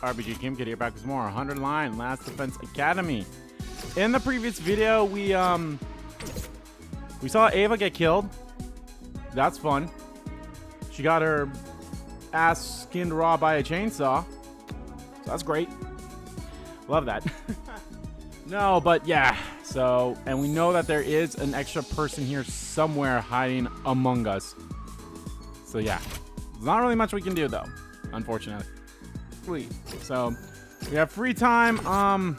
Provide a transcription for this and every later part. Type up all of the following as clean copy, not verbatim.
RPG Kim Kid here, back with more 100 Line Last Defense Academy. In the previous video, we saw Ava get killed. That's fun. She got her ass skinned raw by a chainsaw. So that's great. Love that. No, but yeah. So, and we know that there is an extra person here somewhere hiding among us. So yeah. There's not really much we can do though, unfortunately. So, we have free time. Kind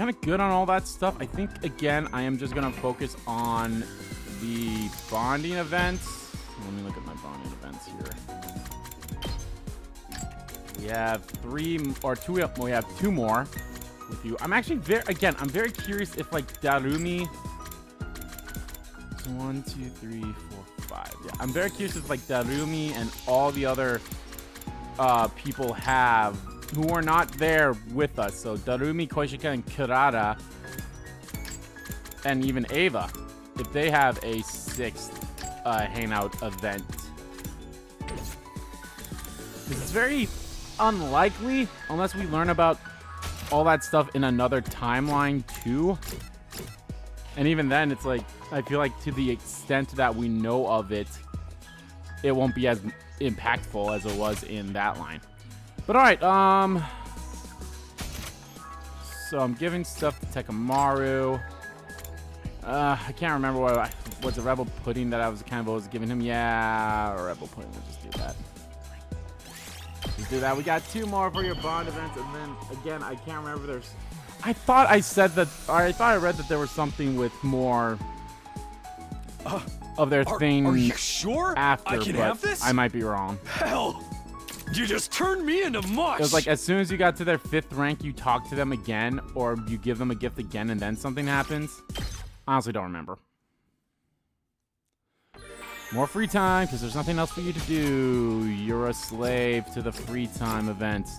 of good on all that stuff. I think, again, I am just going to focus on the bonding events. Let me look at my bonding events here. We have we have two more with you. I'm actually I'm very curious if, like, Darumi... So 1, 2, 3, 4, 5. Yeah, I'm very curious if, like, Darumi and all the other people have who are not there with us. So Darumi, Koishika, and Kurara, and even Ava, if they have a 6th hangout event. It's very unlikely unless we learn about all that stuff in another timeline too. And even then, it's like, I feel like to the extent that we know of it, it won't be as impactful as it was in that line. But alright, so I'm giving stuff to Takamaru. I can't remember what was the rebel pudding that I was giving him. Yeah, rebel pudding. We'll just do that. Just do that. We got 2 more for your bond events, and then again, I can't remember. I thought I said that. Or I thought I read that there was something with more of their thing. Are you sure? After, I can have this? I might be wrong. Hell, you just turned me into mush. It was like as soon as you got to their 5th rank, you talk to them again, or you give them a gift again, and then something happens. Honestly, don't remember. More free time, because there's nothing else for you to do. You're a slave to the free time events.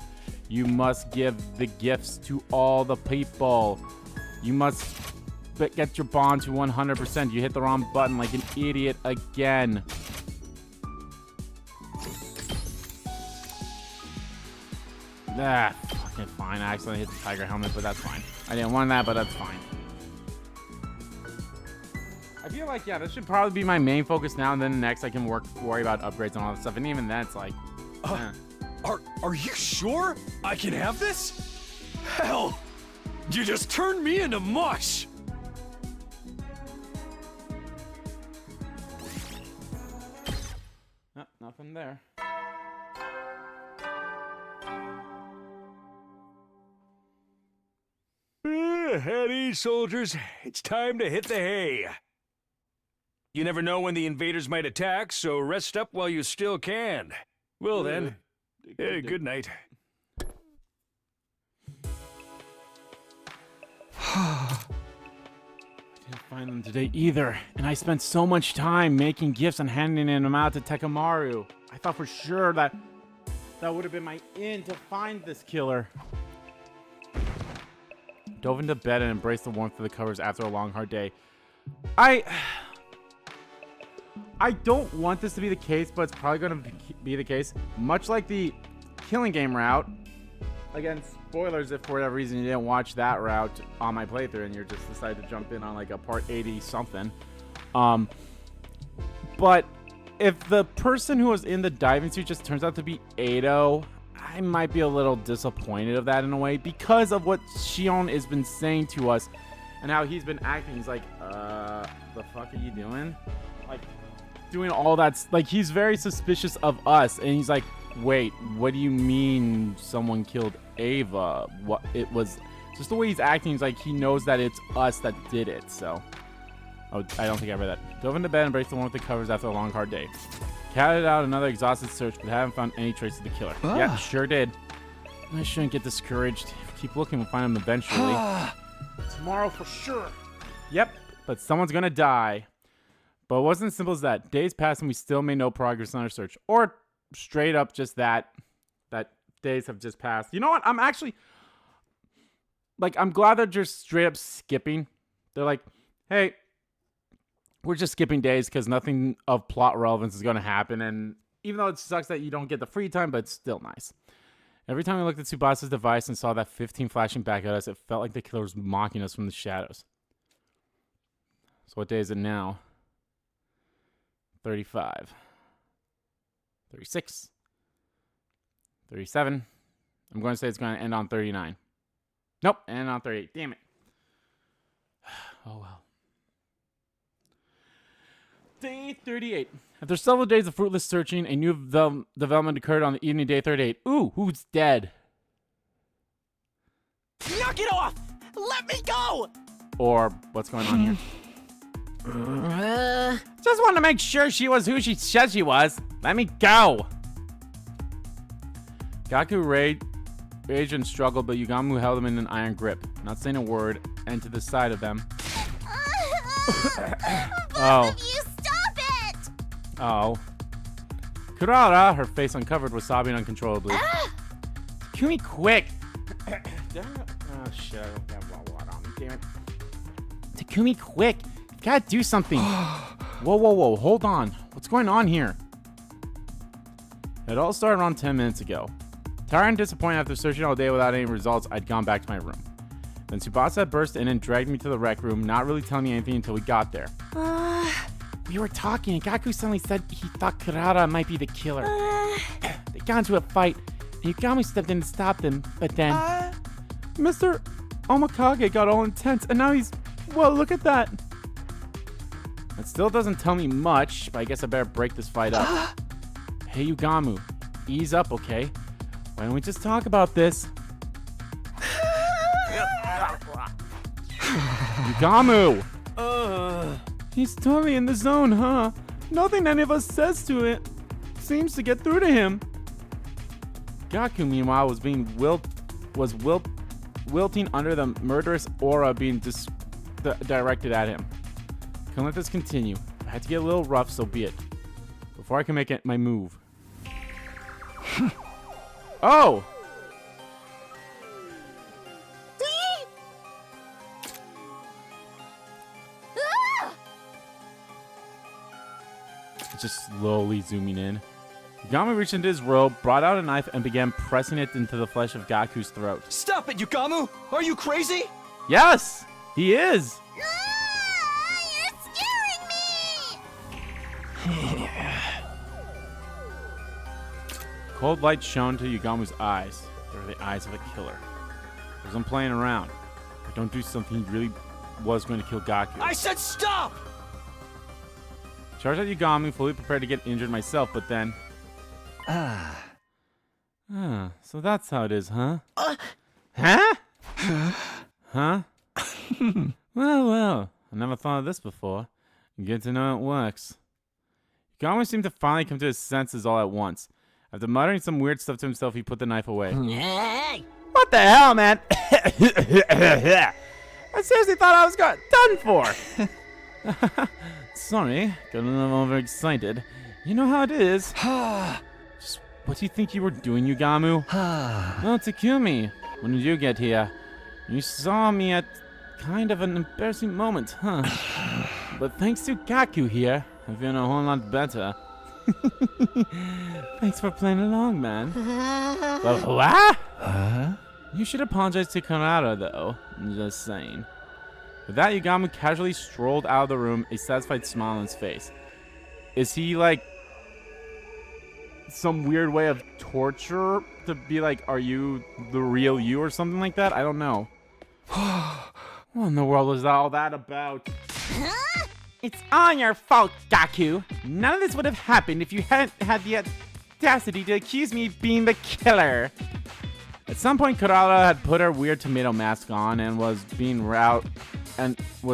You must give the gifts to all the people. You must get your bond to 100%. You hit the wrong button like an idiot again. Fucking fine. I accidentally hit the tiger helmet, but that's fine. I didn't want that, but that's fine. I feel like, yeah, this should probably be my main focus now, and then next I can worry about upgrades and all that stuff. And even then, it's like... Are you sure? I can have this? Hell, you just turned me into mush. Nothing there. At ease, soldiers. It's time to hit the hay. You never know when the invaders might attack, so rest up while you still can. Well then, good night. I didn't find them today either, and I spent so much time making gifts and handing them out to Takamaru. I thought for sure that would have been my in to find this killer. Dove into bed and embraced the warmth of the covers after a long, hard day. I don't want this to be the case, but it's probably going to be the case. Much like the killing game route. Again, spoilers if for whatever reason you didn't watch that route on my playthrough and you just decided to jump in on like a part 80 something. But if the person who was in the diving suit just turns out to be Ado, I might be a little disappointed of that in a way because of what Shion has been saying to us and how he's been acting. He's like, the fuck are you doing? Like, doing all that. Like, he's very suspicious of us, and he's like, wait, what do you mean someone killed Ava? What? It was just the way he's acting. He's like, he knows that it's us that did it. So, I don't think I read that. Dove into bed and embraced the one with the covers after a long, hard day. Carried out another exhausted search, but haven't found any trace of the killer. Yeah, sure did. I shouldn't get discouraged. If we keep looking, we'll find him eventually. Tomorrow for sure. Yep, but someone's gonna die. But it wasn't as simple as that. Days passed and we still made no progress on our search. Or straight up just that days have just passed. You know what? I'm actually... Like, I'm glad they're just straight up skipping. They're like, hey, we're just skipping days because nothing of plot relevance is going to happen. And even though it sucks that you don't get the free time, but it's still nice. Every time we looked at Tsubasa's device and saw that 15 flashing back at us, it felt like the killer was mocking us from the shadows. So what day is it now? 35. 36. 37. I'm going to say it's going to end on 39. Nope, end on 38. Damn it. Oh well. Day 38. After several days of fruitless searching, a new development occurred on the evening of day 38. Ooh, who's dead? Knock it off! Let me go! Or what's going on here? Just wanted to make sure she was who she said she was. Let me go. Gaku raged and struggled, but Yugamu held him in an iron grip, not saying a word, and to the side of them. Oh. You stop it! Oh. Kurara, her face uncovered, was sobbing uncontrollably. Takumi, quick! Oh shit, I don't have water on me, damn it. Takumi, quick! You gotta do something. Whoa, hold on. What's going on here? It all started around 10 minutes ago. Tired and disappointed after searching all day without any results, I'd gone back to my room. Then Tsubasa burst in and dragged me to the rec room, not really telling me anything until we got there. We were talking and Gaku suddenly said he thought Kurara might be the killer. They got into a fight and Yugami stepped in to stop them, but then... Mr. Omakage got all intense and now he's... Well, look at that. That still doesn't tell me much, but I guess I better break this fight up. Hey, Yugamu, ease up, okay? Why don't we just talk about this? Yugamu! He's totally in the zone, huh? Nothing any of us says to it seems to get through to him. Gaku, meanwhile, was wilting under the murderous aura being directed at him. Couldn't let this continue. I had to get a little rough, so be it. Before I can make my move. Oh! Just slowly zooming in. Yugami reached into his robe, brought out a knife, and began pressing it into the flesh of Gaku's throat. Stop it, Yugamu! Are you crazy? Yes! He is! You're scaring me! Cold light shone to Yugamu's eyes. They were the eyes of a killer. I wasn't playing around. If I don't do something, he really was going to kill Gaku. I said stop! Charged at Yugami, fully prepared to get injured myself, but then... so that's how it is, huh? Huh? Huh? Well, I never thought of this before. Good to know it works. Yugami seemed to finally come to his senses all at once. After muttering some weird stuff to himself, he put the knife away. What the hell, man? I seriously thought I was done for. Sorry, got a little overexcited. You know how it is. Just what do you think you were doing, Yugamu? Oh, Takumi, when did you get here? You saw me at kind of an embarrassing moment, huh? But thanks to Gaku here, I'm feeling a whole lot better. Thanks for playing along, man. But what? You should apologize to Kurara, though. I'm just saying. With that, Yugami casually strolled out of the room, a satisfied smile on his face. Is he like some weird way of torture to be like, are you the real you or something like that? I don't know. What in the world was all that about? It's all your fault, Gaku. None of this would have happened if you hadn't had the audacity to accuse me of being the killer. At some point, Kurara had put her weird tomato mask on and was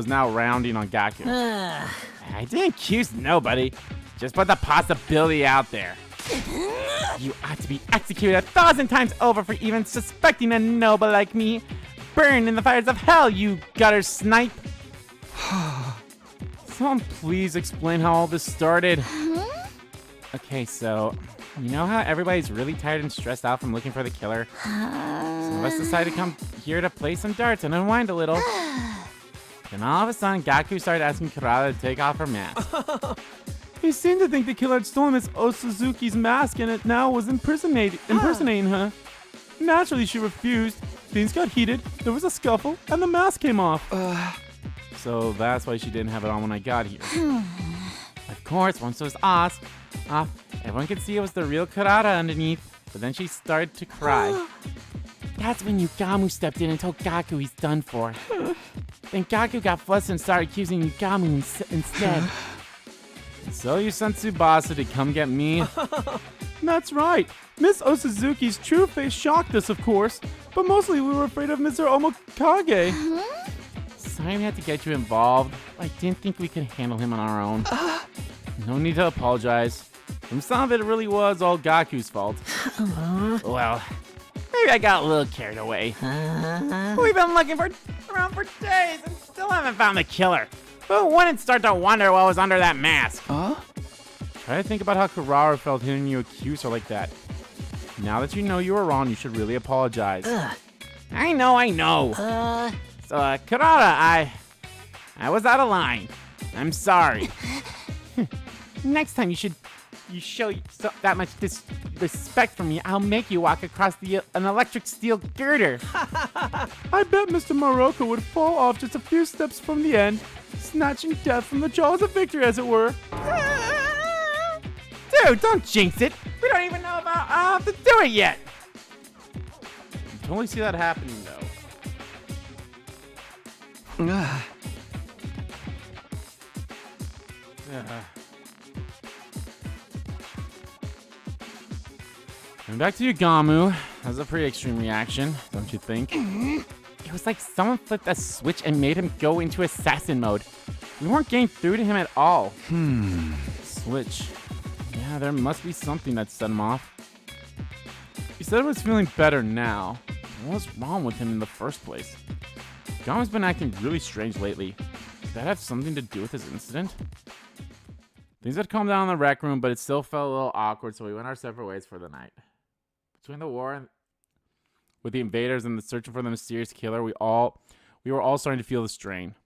now rounding on Gaku. I didn't accuse nobody. Just put the possibility out there. You ought to be executed 1,000 times over for even suspecting a noble like me. Burn in the fires of hell, you gutter snipe. Someone please explain how all this started. Okay, so you know how everybody's really tired and stressed out from looking for the killer? Some of us decided to come here to play some darts and unwind a little. Then all of a sudden, Gaku started asking Kurara to take off her mask. He seemed to think the killer had stolen Miss Osuzuki's mask and it now was impersonating her. Naturally, she refused. Things got heated, there was a scuffle, and the mask came off. So that's why she didn't have it on when I got here. Of course, once it was off, everyone could see it was the real Kurata underneath, but then she started to cry. That's when Yugamu stepped in and told Gaku he's done for. Then Gaku got flustered and started accusing Yugamu instead. So you sent Tsubasa to come get me? That's right. Miss Osuzuki's true face shocked us, of course. But mostly we were afraid of Mr. Omokage. Sorry we had to get you involved. I didn't think we could handle him on our own. No need to apologize. From some of it really was all Gaku's fault. Well, maybe I got a little carried away. We've been looking around for days and still haven't found the killer. Who wouldn't start to wonder what was under that mask? Try to think about how Kurara felt hearing you accuse her like that. Now that you know you were wrong, you should really apologize. I know. So, Kurara, I was out of line. I'm sorry. Next time you show that much respect for me, I'll make you walk across an electric steel girder. I bet Mr. Morocco would fall off just a few steps from the end, snatching death from the jaws of victory, as it were. Dude, don't jinx it. We don't even know about how to do it yet. I totally see that happening, though. And back to Yugamu. That's a pretty extreme reaction, don't you think? It was like someone flipped a switch and made him go into assassin mode. We weren't getting through to him at all. Switch. Yeah, there must be something that set him off. He said he was feeling better now. What was wrong with him in the first place? Yugamu's been acting really strange lately. Could that have something to do with his incident? Things had calmed down in the rec room, but it still felt a little awkward, so we went our separate ways for the night. Between the war with the invaders and the searching for the mysterious killer, we were all starting to feel the strain.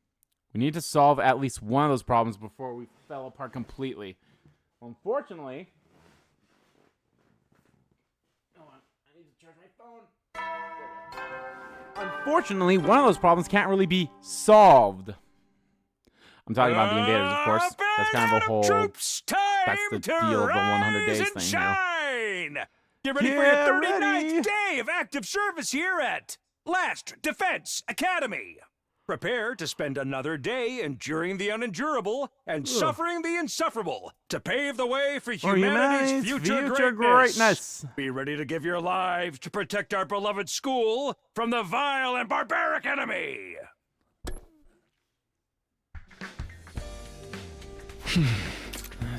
We need to solve at least one of those problems before we fell apart completely. Well, unfortunately... Hold on, I need to charge my phone. Unfortunately, one of those problems can't really be solved. I'm talking about the invaders, of course. That's kind of a whole... Troops, That's the deal of the 100 days thing here. Get ready for your 39th day of active service here at Last Defense Academy. Prepare to spend another day enduring the unendurable and suffering the insufferable to pave the way for humanity's future greatness. Be ready to give your lives to protect our beloved school from the vile and barbaric enemy.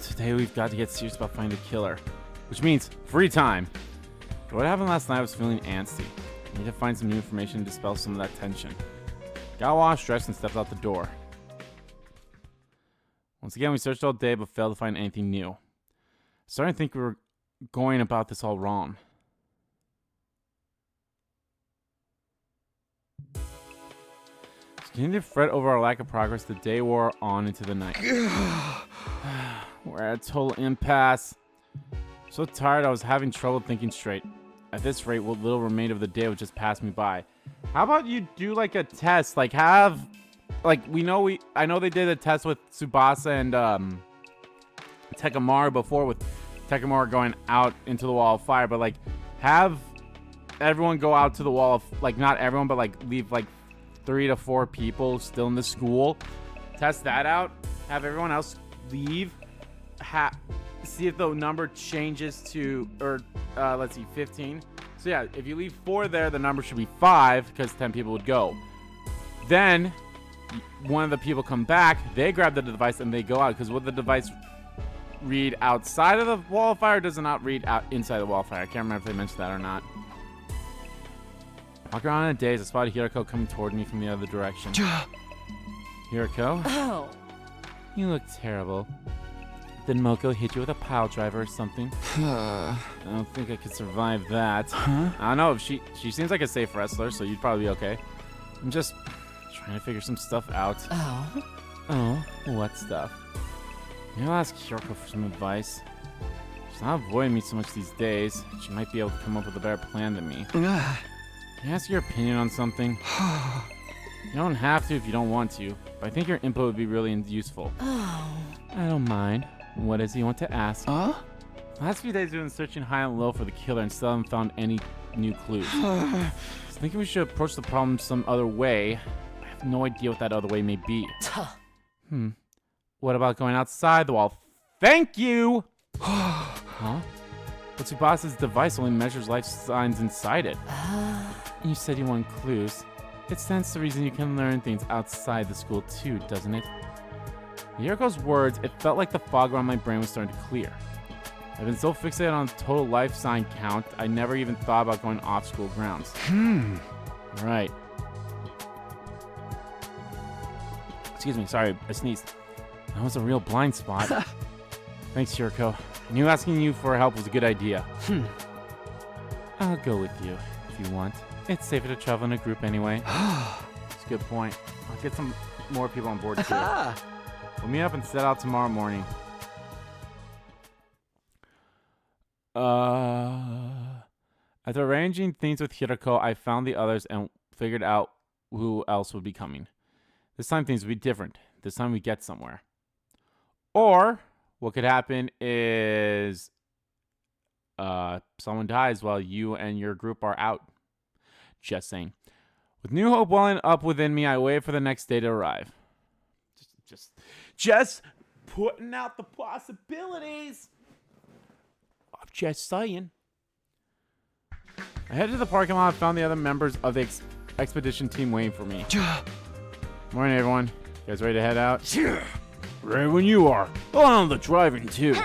Today we've got to get serious about finding the killer, which means free time. But what happened last night, I was feeling antsy. I need to find some new information to dispel some of that tension. Got washed, dressed, and stepped out the door. Once again, we searched all day but failed to find anything new. I started to think we were going about this all wrong. Continuing to fret over our lack of progress, the day wore on into the night. We're at a total impasse. So tired, I was having trouble thinking straight. At this rate, what little remained of the day would just pass me by. How about you do like a test? Like I know they did a test with Tsubasa and Tekamaru before, with Tekamaru going out into the wall of fire, but like have everyone go out to the wall of, like, not everyone, but like leave like 3 to 4 people still in the school. Test that out. Have everyone else leave. See if the number changes to, let's see, 15. So yeah, if you leave 4 there, the number should be 5 because 10 people would go. Then one of the people come back, they grab the device and they go out, because would the device read outside of the wall of fire, or does it not read out inside the wall of fire? I can't remember if they mentioned that or not. Walking around in a daze, I spotted Hiroko coming toward me from the other direction. Hiroko? Oh. You look terrible. Did Moko hit you with a pile driver or something? I don't think I could survive that. I don't know. If she seems like a safe wrestler, so you'd probably be okay. I'm just trying to figure some stuff out. Oh, what stuff? Maybe I'll ask Hiroko for some advice. She's not avoiding me so much these days. She might be able to come up with a better plan than me. Can I ask your opinion on something? You don't have to if you don't want to, but I think your input would be really useful. Oh. I don't mind. What is it you want to ask? Huh? Last few days we've been searching high and low for the killer and still haven't found any new clues. I think we should approach the problem some other way. I have no idea what that other way may be. What about going outside the wall? Thank you! Huh? But Tsubasa's device only measures life signs inside it. You said you want clues. It stands to reason you can learn things outside the school too, doesn't it? With Yuriko's words, it felt like the fog around my brain was starting to clear. I've been so fixated on total life sign count, I never even thought about going off school grounds. Right. Excuse me, sorry, I sneezed. That was a real blind spot. Thanks, Yuriko. I knew asking you for help was a good idea. I'll go with you, if you want. It's safer to travel in a group anyway. That's a good point. I'll get some more people on board too. We'll meet up and set out tomorrow morning. After arranging things with Hiroko, I found the others and figured out who else would be coming. This time things would be different. This time we get somewhere. Or what could happen is someone dies while you and your group are out. Just saying. With new hope welling up within me, I wait for the next day to arrive. Just putting out the possibilities. I'm just saying. I headed to the parking lot and found the other members of the expedition team waiting for me. Morning, everyone. You guys ready to head out? Right when you are. Oh, I'm the driving, too.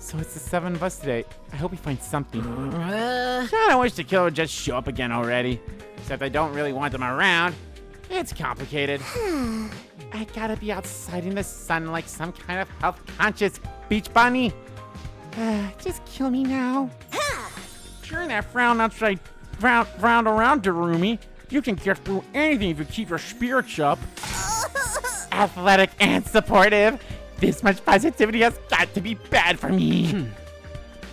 So it's the 7 of us today. I hope we find something. I wish the killer would just show up again already. Except I don't really want them around. It's complicated. I gotta be outside in the sun like some kind of health-conscious beach bunny. Just kill me now. During that frown outside round around, Darumi, you can get through anything if you keep your spirits up. Athletic and supportive. This much positivity has got to be bad for me.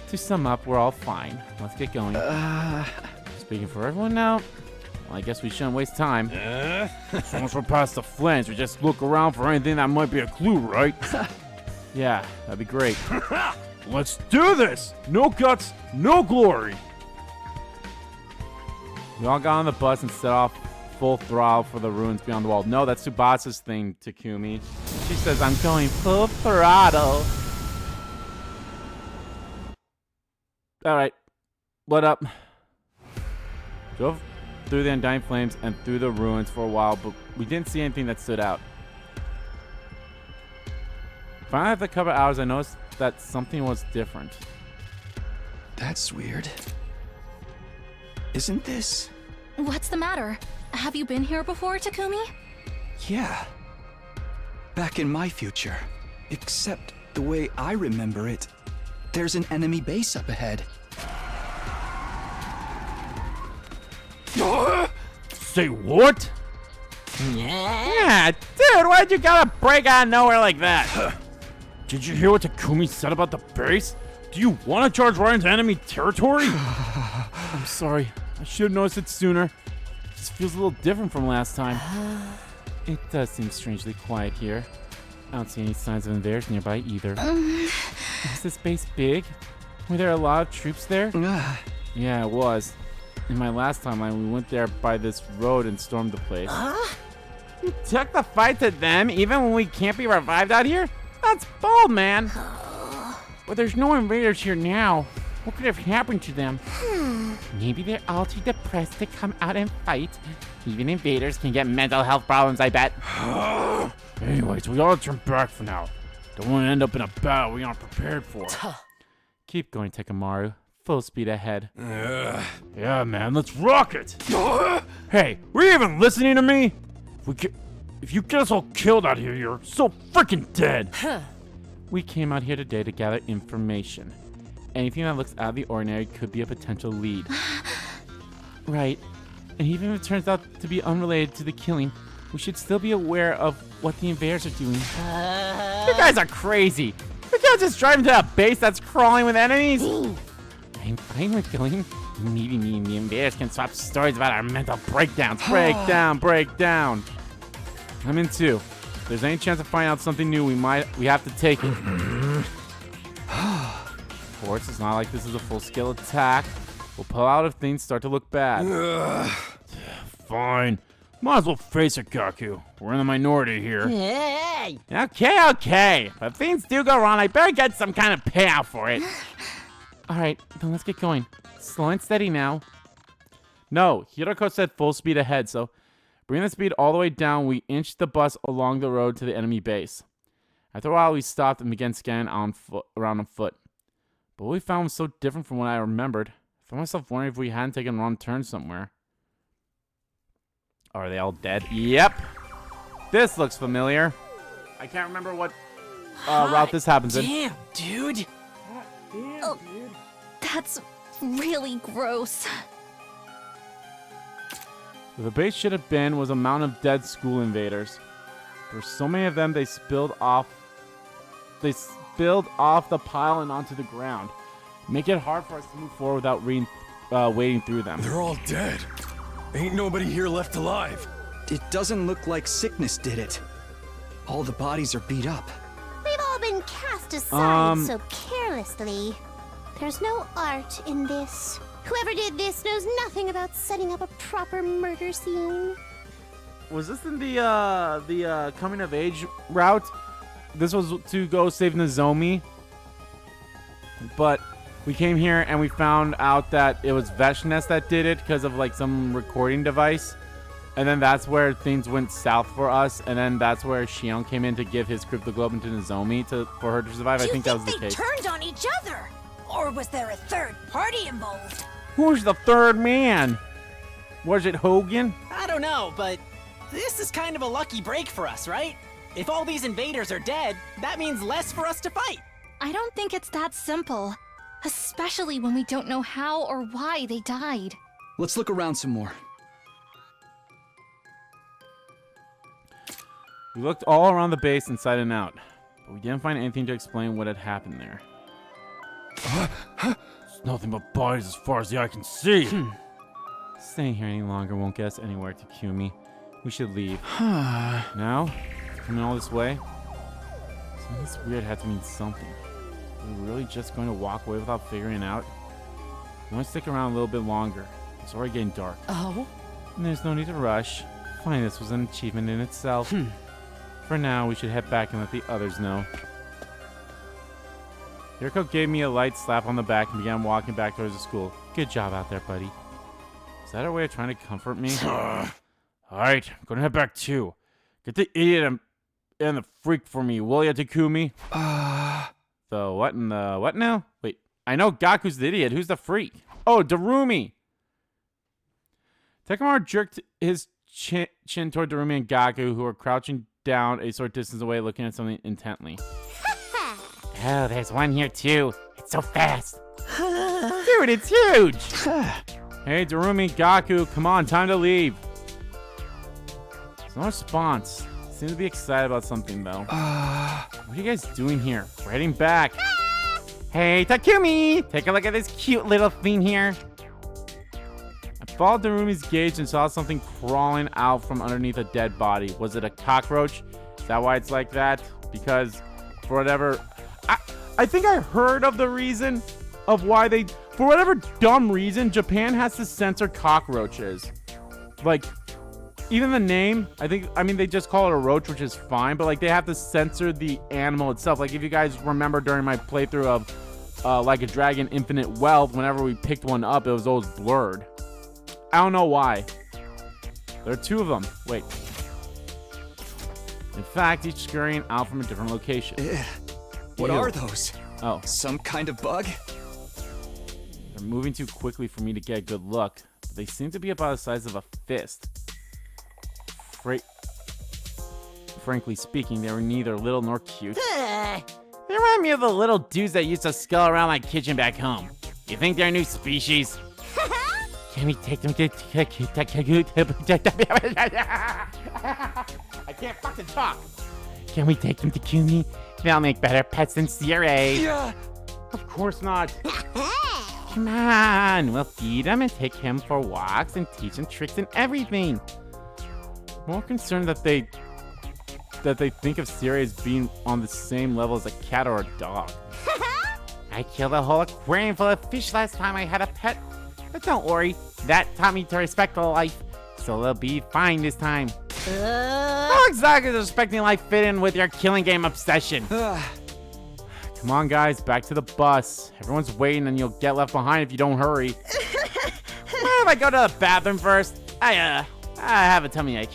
To sum up, we're all fine. Let's get going. Speaking for everyone now, well, I guess we shouldn't waste time. Once we're past the flange, we just look around for anything that might be a clue, right? Yeah, that'd be great. Let's do this! No guts, no glory! We all got on the bus and set off full throttle for the ruins beyond the wall. No, that's Tsubasa's thing, Takumi. She says, I'm going full throttle. Alright, what up? Drove through the undying flames and through the ruins for a while, but we didn't see anything that stood out. Finally, after a couple hours, I noticed that something was different. That's weird. Isn't this? What's the matter? Have you been here before, Takumi? Yeah. Back in my future. Except the way I remember it, there's an enemy base up ahead. Say what? Yeah, dude, why'd you gotta break out of nowhere like that? Did you hear what Takumi said about the base? Do you want to charge right into enemy territory? I'm sorry. I should have noticed it sooner. It just feels a little different from last time. It does seem strangely quiet here. I don't see any signs of invaders nearby either. Is this base big? Were there a lot of troops there? Yeah, it was. In my last timeline, we went there by this road and stormed the place. You took the fight to them even when we can't be revived out here? That's bold, man. But there's no invaders here now. What could have happened to them? Maybe they're all too depressed to come out and fight. Even invaders can get mental health problems, I bet. Anyways, we gotta turn back for now. Don't want to end up in a battle we aren't prepared for. Keep going, Tekamaru. Full speed ahead. Yeah, man, let's rock it. Hey, were you even listening to me? If you get us all killed out here, you're so freaking dead. We came out here today to gather information. Anything that looks out of the ordinary could be a potential lead. Right. And even if it turns out to be unrelated to the killing, we should still be aware of what the invaders are doing. You guys are crazy. We can't can't just drive into a base that's crawling with enemies. I'm fine with going. Maybe me and the invaders can swap stories about our mental breakdowns. Breakdown. I'm in too. If there's any chance of finding out something new, we have to take it. Of course, it's not like this is a full-scale attack. We'll pull out if things start to look bad. Fine. Might as well face it, Gaku. We're in the minority here. Hey! Okay. If things do go wrong, I better get some kind of payout for it. Alright, then let's get going. Slow and steady now. No, Hiroko said full speed ahead, so bring the speed all the way down. We inched the bus along the road to the enemy base. After a while, we stopped and began scanning around on foot. But what we found was so different from what I remembered. I found myself wondering if we hadn't taken a wrong turn somewhere. Are they all dead? Yep. This looks familiar. I can't remember what route this happens in. Damn, dude. Oh, that's really gross. Where the base should have been was a mountain of dead school invaders. There were so many of them they spilled off the pile and onto the ground. Make it hard for us to move forward without wading through them. They're all dead. Ain't nobody here left alive. It doesn't look like sickness did it. All the bodies are beat up. We've all been cast aside so carelessly. There's no art in this. Whoever did this knows nothing about setting up a proper murder scene. Was this in the coming of age route? This was to go save Nozomi. But we came here and we found out that it was Veshness that did it because of like some recording device. And then that's where things went south for us. And then that's where Shion came in to give his cryptoglobin to Nozomi for her to survive. I think that was the case. They turned on each other? Or was there a third party involved? Who's the third man? Was it Hogan? I don't know, but this is kind of a lucky break for us, right? If all these invaders are dead, that means less for us to fight. I don't think it's that simple. Especially when we don't know how or why they died. Let's look around some more. We looked all around the base inside and out, but we didn't find anything to explain what had happened there. It's nothing but bodies as far as the eye can see. Staying here any longer won't get us anywhere, Takumi. We should leave. Now? Coming all this way? Something this weird had to mean something. Are we really just going to walk away without figuring it out? I want to stick around a little bit longer. It's already getting dark. Oh? And there's no need to rush. Fine, this was an achievement in itself. For now, we should head back and let the others know. Hiroko gave me a light slap on the back and began walking back towards the school. Good job out there, buddy. Is that her way of trying to comfort me? Alright, I'm gonna head back too. Get the idiot and the freak for me, will ya, Takumi? The what and the what now? Wait, I know Gaku's the idiot. Who's the freak? Oh, Darumi! Tekamaro jerked his chin toward Darumi and Gaku, who were crouching down a short distance away looking at something intently. Oh, there's one here too. It's so fast. Dude, it's huge! Hey, Darumi, Gaku, come on, time to leave. There's no response. Seem to be excited about something, though. What are you guys doing here? We're heading back. Hey, Takumi! Take a look at this cute little thing here. I followed Darumi's gaze and saw something crawling out from underneath a dead body. Was it a cockroach? Is that why it's like that? Because, for whatever... I think I heard of the reason of why they... For whatever dumb reason, Japan has to censor cockroaches. Like... Even the name, I mean, they just call it a roach, which is fine, but, like, they have to censor the animal itself. Like, if you guys remember during my playthrough of Like a Dragon Infinite Wealth, whenever we picked one up, it was always blurred. I don't know why. There are two of them. Wait. In fact, each scurrying out from a different location. What Ew. are those? Oh. Some kind of bug? They're moving too quickly for me to get a good look, but they seem to be about the size of a fist. Frankly speaking, they were neither little nor cute. They remind me of the little dudes that used to skull around my kitchen back home. You think they're a new species? Can we take them to... I can't fucking talk. Can we take them to Kumi They'll make better pets than Sirei. Yeah. Of course not. Come on, we'll feed him and take him for walks and teach him tricks and everything. More concerned that they think of Sirei as being on the same level as a cat or a dog. I killed a whole aquarium full of fish last time I had a pet. But don't worry, that taught me to respect the life, so they'll be fine this time. How exactly does respecting life fit in with your killing game obsession? Come on, guys, back to the bus. Everyone's waiting and you'll get left behind if you don't hurry. Mind if I go to the bathroom first? I have a tummy ache.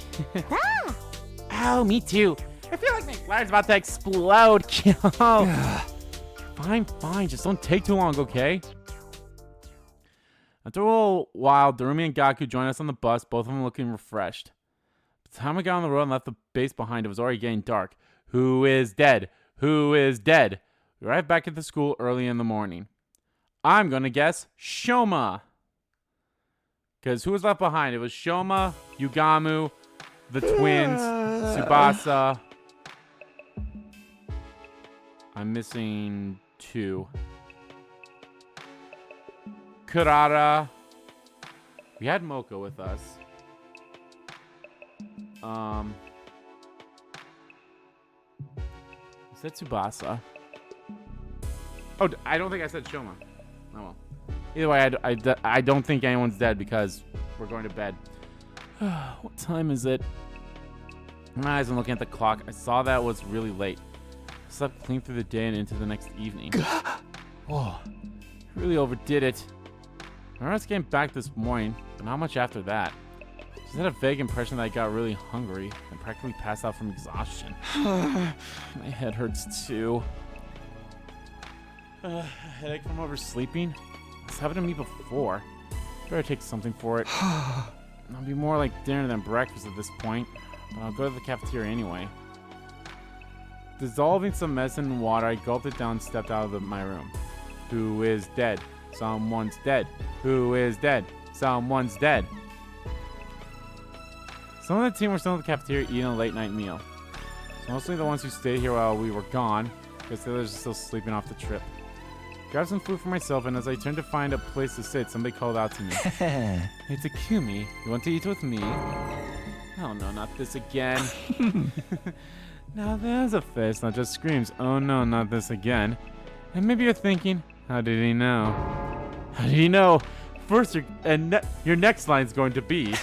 Oh, me too. I feel like my bladder's about to explode. Fine, just don't take too long, okay? After a little while, Darumi and Gaku joined us on the bus, both of them looking refreshed. By the time we got on the road and left the base behind, it was already getting dark. Who is dead? Who is dead? We arrived back at the school early in the morning. I'm gonna guess Shoma. Because who was left behind? It was Shoma, Yugamu, the twins, Tsubasa. I'm missing 2. Kurara. We had Moko with us. Is that Tsubasa? Oh, I don't think I said Shoma. Oh well. Either way, I don't think anyone's dead because we're going to bed. What time is it? My eyes, I'm looking at the clock. I saw that it was really late. I slept clean through the day and into the next evening. Whoa, I really overdid it. I remember getting back this morning, but not much after that. Just had a vague impression that I got really hungry and practically passed out from exhaustion. My head hurts too. Headache from oversleeping? It's happened to me before. Better take something for it. It'll be more like dinner than breakfast at this point, but I'll go to the cafeteria anyway. Dissolving some medicine in water, I gulped it down and stepped out of my room. Who is dead? Someone's dead. Who is dead? Someone's dead. Some of the team were still in the cafeteria eating a late night meal. Mostly the ones who stayed here while we were gone, because the others are still sleeping off the trip. Grabbed some food for myself, and as I turned to find a place to sit, somebody called out to me. Hey, Takumi, you want to eat with me? Oh no, not this again. Now there's a face that just screams, oh no, not this again. And maybe you're thinking, how did he know? How did he know? First, your next line's going to be,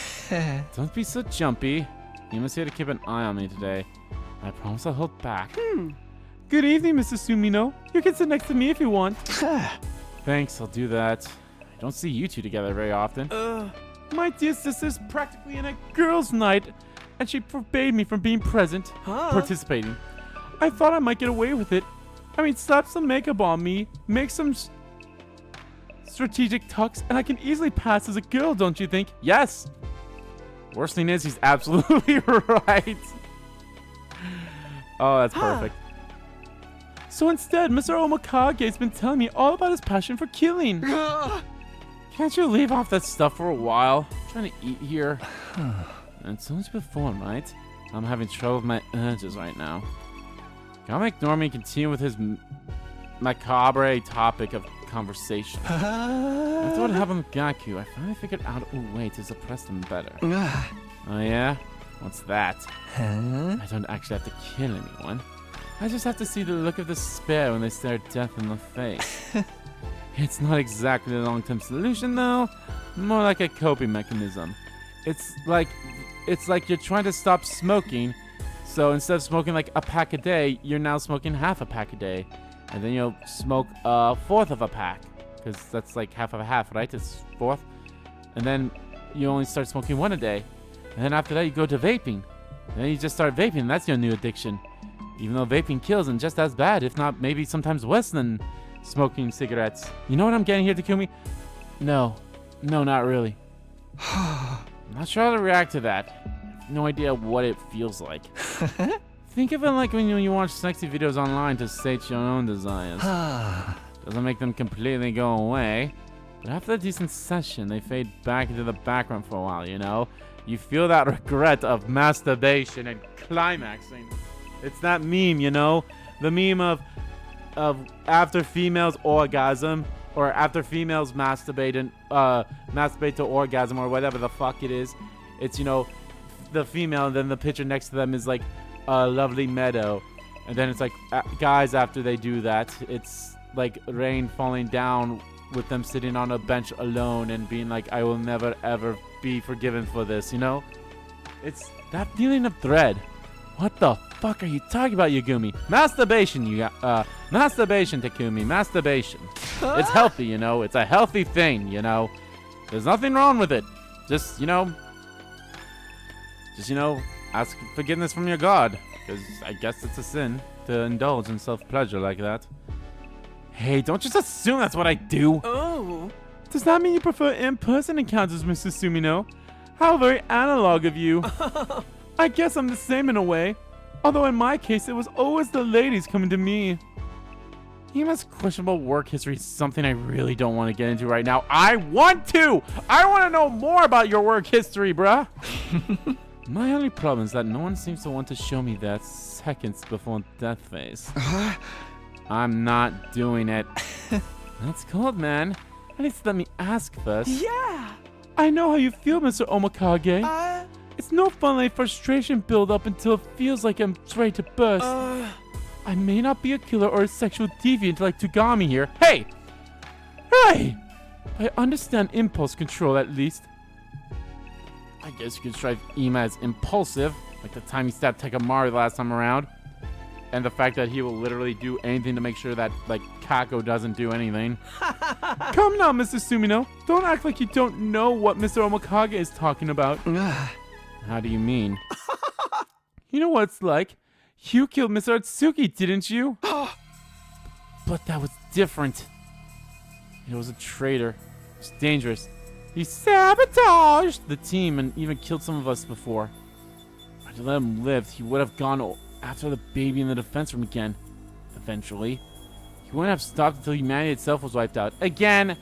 don't be so jumpy. You must here to keep an eye on me today. I promise I'll hold back. Good evening, Mr. Sumino. You can sit next to me if you want. Thanks, I'll do that. I don't see you two together very often. My dear sister's practically in a girls' night, and she forbade me from being present, participating. I thought I might get away with it. I mean, slap some makeup on me, make some strategic tucks, and I can easily pass as a girl, don't you think? Yes! Worst thing is, he's absolutely right. Oh, that's perfect. So instead, Mr. Omakage's been telling me all about his passion for killing. Can't you leave off that stuff for a while? I'm trying to eat here. And so much before, right? I'm having trouble with my urges right now. Gotta make Normie continue with his macabre topic of conversation. After what happened with Gaku, I finally figured out a way to suppress them better. Oh yeah? What's that? I don't actually have to kill anyone. I just have to see the look of despair when they stare death in the face. It's not exactly a long-term solution though, more like a coping mechanism. It's like you're trying to stop smoking, so instead of smoking like a pack a day, you're now smoking half a pack a day. And then you'll smoke a fourth of a pack, because that's like half of a half, right? It's fourth. And then you only start smoking one a day. And then after that you go to vaping. And then you just start vaping, and that's your new addiction. Even though vaping kills and just as bad, if not maybe sometimes worse than smoking cigarettes. You know what I'm getting here, Takumi? No, not really. I'm not sure how to react to that. I have no idea what it feels like. Think of it like when you watch sexy videos online to sate your own desires. Doesn't make them completely go away, but after a decent session, they fade back into the background for a while, you know? You feel that regret of masturbation and climaxing. It's that meme, you know? the meme of after females orgasm, or after females masturbate to orgasm, or whatever the fuck it is. It's, you know, the female, and then the picture next to them is like a lovely meadow, and then it's like guys after they do that, it's like rain falling down with them sitting on a bench alone and being like, I will never ever be forgiven for this, you know? It's that feeling of dread. What the fuck are you talking about, Yagumi? Masturbation, masturbation, Takumi, masturbation. It's healthy, you know? It's a healthy thing, you know? There's nothing wrong with it. Just, you know, ask forgiveness from your God. Because I guess it's a sin to indulge in self-pleasure like that. Hey, don't just assume that's what I do. Oh. Does that mean you prefer in-person encounters, Mr. Sumino? How very analog of you. I guess I'm the same in a way. Although in my case, it was always the ladies coming to me. Hima's questionable work history is something I really don't want to get into right now. I want to know more about your work history, bruh. My only problem is that no one seems to want to show me that seconds before death phase. I'm not doing it. That's cold, man. At least let me ask first. Yeah. I know how you feel, Mr. Omikage. It's no fun letting frustration build up until it feels like I'm ready to burst. I may not be a killer or a sexual deviant like Togami here. Hey! Hey! I understand impulse control at least. I guess you could describe Ima as impulsive, like the time he stabbed Takamaru the last time around. And the fact that he will literally do anything to make sure that, like, Kako doesn't do anything. Come now, Mr. Sumino. Don't act like you don't know what Mr. Omikage is talking about. How do you mean? You know what it's like? You killed Mr. Atsuki, didn't you? But that was different. He was a traitor. He was dangerous. He sabotaged the team and even killed some of us before. If I'd let him live, he would have gone after the baby in the defense room again. Eventually. He wouldn't have stopped until humanity itself was wiped out. Again,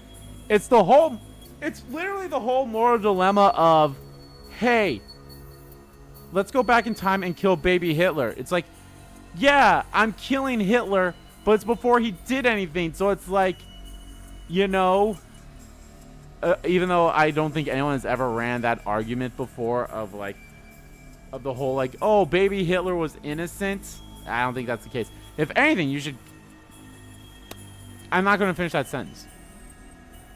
it's literally the whole moral dilemma of, hey, let's go back in time and kill baby Hitler. It's like, yeah, I'm killing Hitler, but it's before he did anything. So it's like, you know, even though I don't think anyone has ever ran that argument before of the whole like, oh, baby Hitler was innocent. I don't think that's the case. If anything, you should... I'm not going to finish that sentence.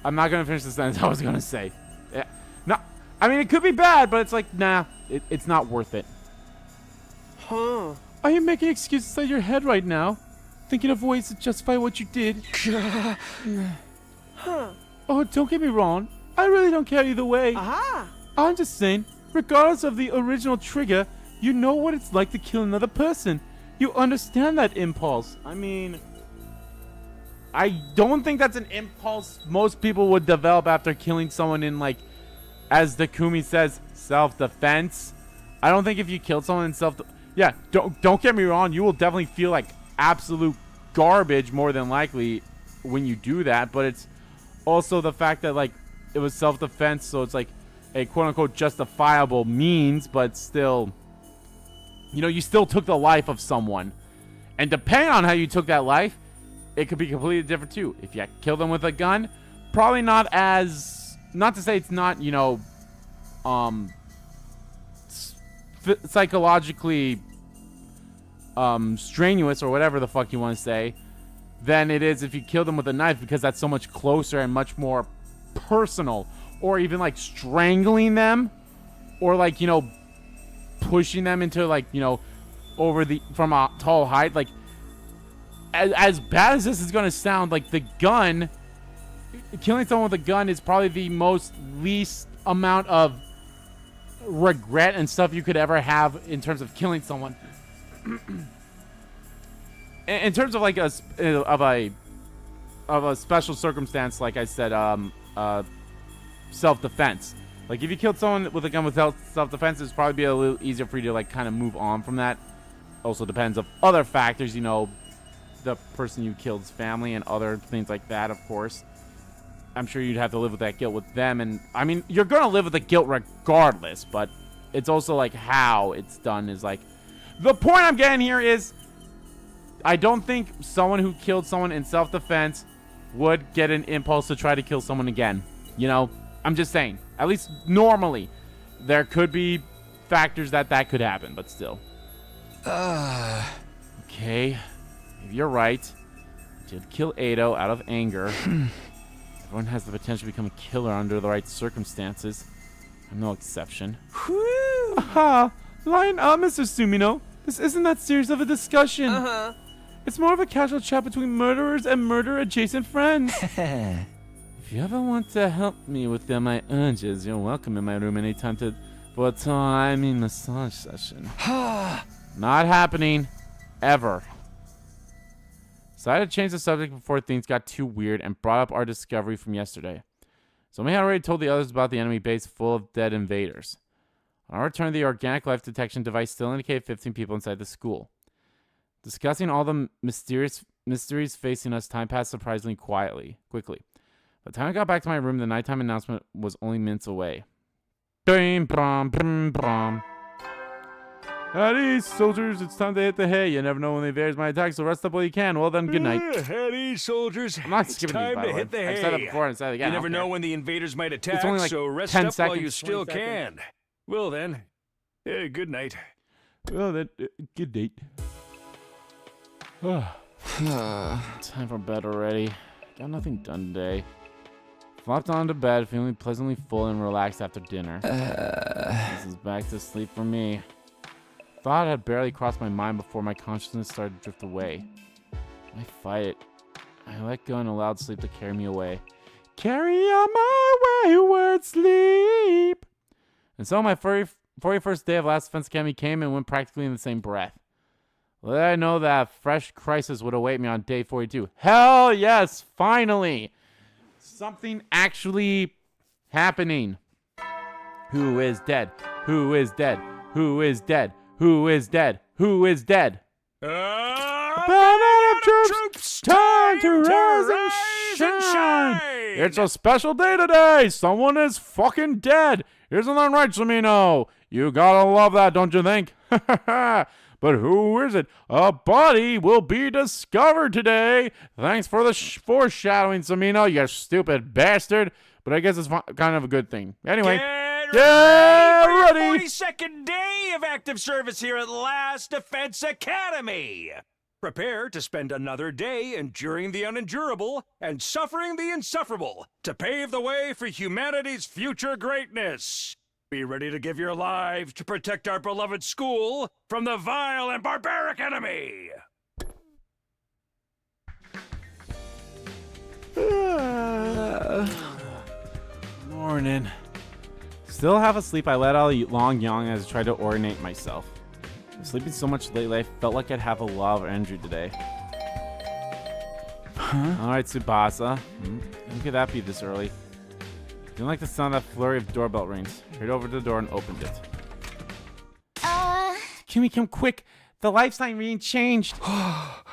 I'm not going to finish the sentence I was going to say. Yeah. No, I mean, it could be bad, but it's like, nah, it's not worth it. Huh. Are you making excuses inside your head right now? Thinking of ways to justify what you did? Huh. Oh, don't get me wrong. I really don't care either way. Aha. I'm just saying, regardless of the original trigger, you know what it's like to kill another person. You understand that impulse. I mean, I don't think that's an impulse most people would develop after killing someone in, like, as Takumi says, self-defense. I don't think if you killed someone in yeah, don't get me wrong, you will definitely feel like absolute garbage more than likely when you do that, but it's also the fact that, like, it was self-defense, so it's like a quote-unquote justifiable means, but still, you know, you still took the life of someone. And depending on how you took that life, it could be completely different too. If you kill them with a gun, probably not as, not to say it's not, you know, psychologically strenuous or whatever the fuck you want to say, than it is if you kill them with a knife, because that's so much closer and much more personal. Or even like strangling them, or like, you know, pushing them into, like, you know, from a tall height. Like, as bad as this is going to sound, like, the gun, killing someone with a gun is probably the least amount of regret and stuff you could ever have in terms of killing someone. In terms of like a special circumstance, like I said, self-defense. Like, if you killed someone with a gun with self-defense, it's probably be a little easier for you to, like, kind of move on from that. Also depends of other factors, you know, the person you killed's family and other things like that, of course. I'm sure you'd have to live with that guilt with them, and I mean, you're gonna live with the guilt regardless, but it's also like how it's done is like, the point I'm getting here is I don't think someone who killed someone in self-defense would get an impulse to try to kill someone again. You know, I'm just saying. At least normally, there could be factors that could happen, but still. Okay, maybe you're right. I did kill Ado out of anger. Everyone has the potential to become a killer under the right circumstances. I'm no exception. Whew. Aha! Line up, Mr. Sumino. This isn't that serious of a discussion. It's more of a casual chat between murderers and murder-adjacent friends. If you ever want to help me with my urges, you're welcome in my room anytime for a massage session. Not happening. Ever. Decided to change the subject before things got too weird and brought up our discovery from yesterday. Somebody had already told the others about the enemy base full of dead invaders. On our return, the organic life detection device still indicated 15 people inside the school. Discussing all the mysteries facing us, time passed surprisingly quickly. By the time I got back to my room, the nighttime announcement was only minutes away. Bing, brom, bing, brom. Howdy, soldiers, it's time to hit the hay. You never know when the invaders might attack, so rest up while you can. Well done, good night. Howdy, soldiers. I'm not it's skipping time these, by to the way. hit the hay. I've said that before and said it again. You never know when the invaders might attack, only like so rest 10 up seconds, while you still 20 can. Well then, good night. Well, then, good night. Time for bed already. Got nothing done today. Flopped onto bed, feeling pleasantly full and relaxed after dinner. This is back to sleep for me. Thought had barely crossed my mind before my consciousness started to drift away. I fight it. I let go and allowed sleep to carry me away. Carry on my wayward sleep. And so my 41st day of Last Defense Academy came and went practically in the same breath. Little did I know that a fresh crisis would await me on day 42. Hell yes, finally! Something actually happening. Who is dead? Who is dead? Who is dead? Who is dead? Who is dead? Banana troops! Time to rise and shine! It's a special day today! Someone is fucking dead! Isn't that right, Sumino? You gotta love that, don't you think? But who is it? A body will be discovered today. Thanks for the foreshadowing, Sumino, you stupid bastard. But I guess it's kind of a good thing. Anyway, Get ready. 42nd day of active service here at Last Defense Academy. Prepare to spend another day enduring the unendurable and suffering the insufferable to pave the way for humanity's future greatness. Be ready to give your lives to protect our beloved school from the vile and barbaric enemy. Morning. Still half asleep, I let out a long yawn as I tried to orient myself. Sleeping so much lately, I felt like I'd have a lot of energy today. Alright, Tsubasa. How could that be this early? Didn't like the sound of that flurry of doorbell rings. Hurried over to the door and opened it. Can we come quick? The life sign reading changed.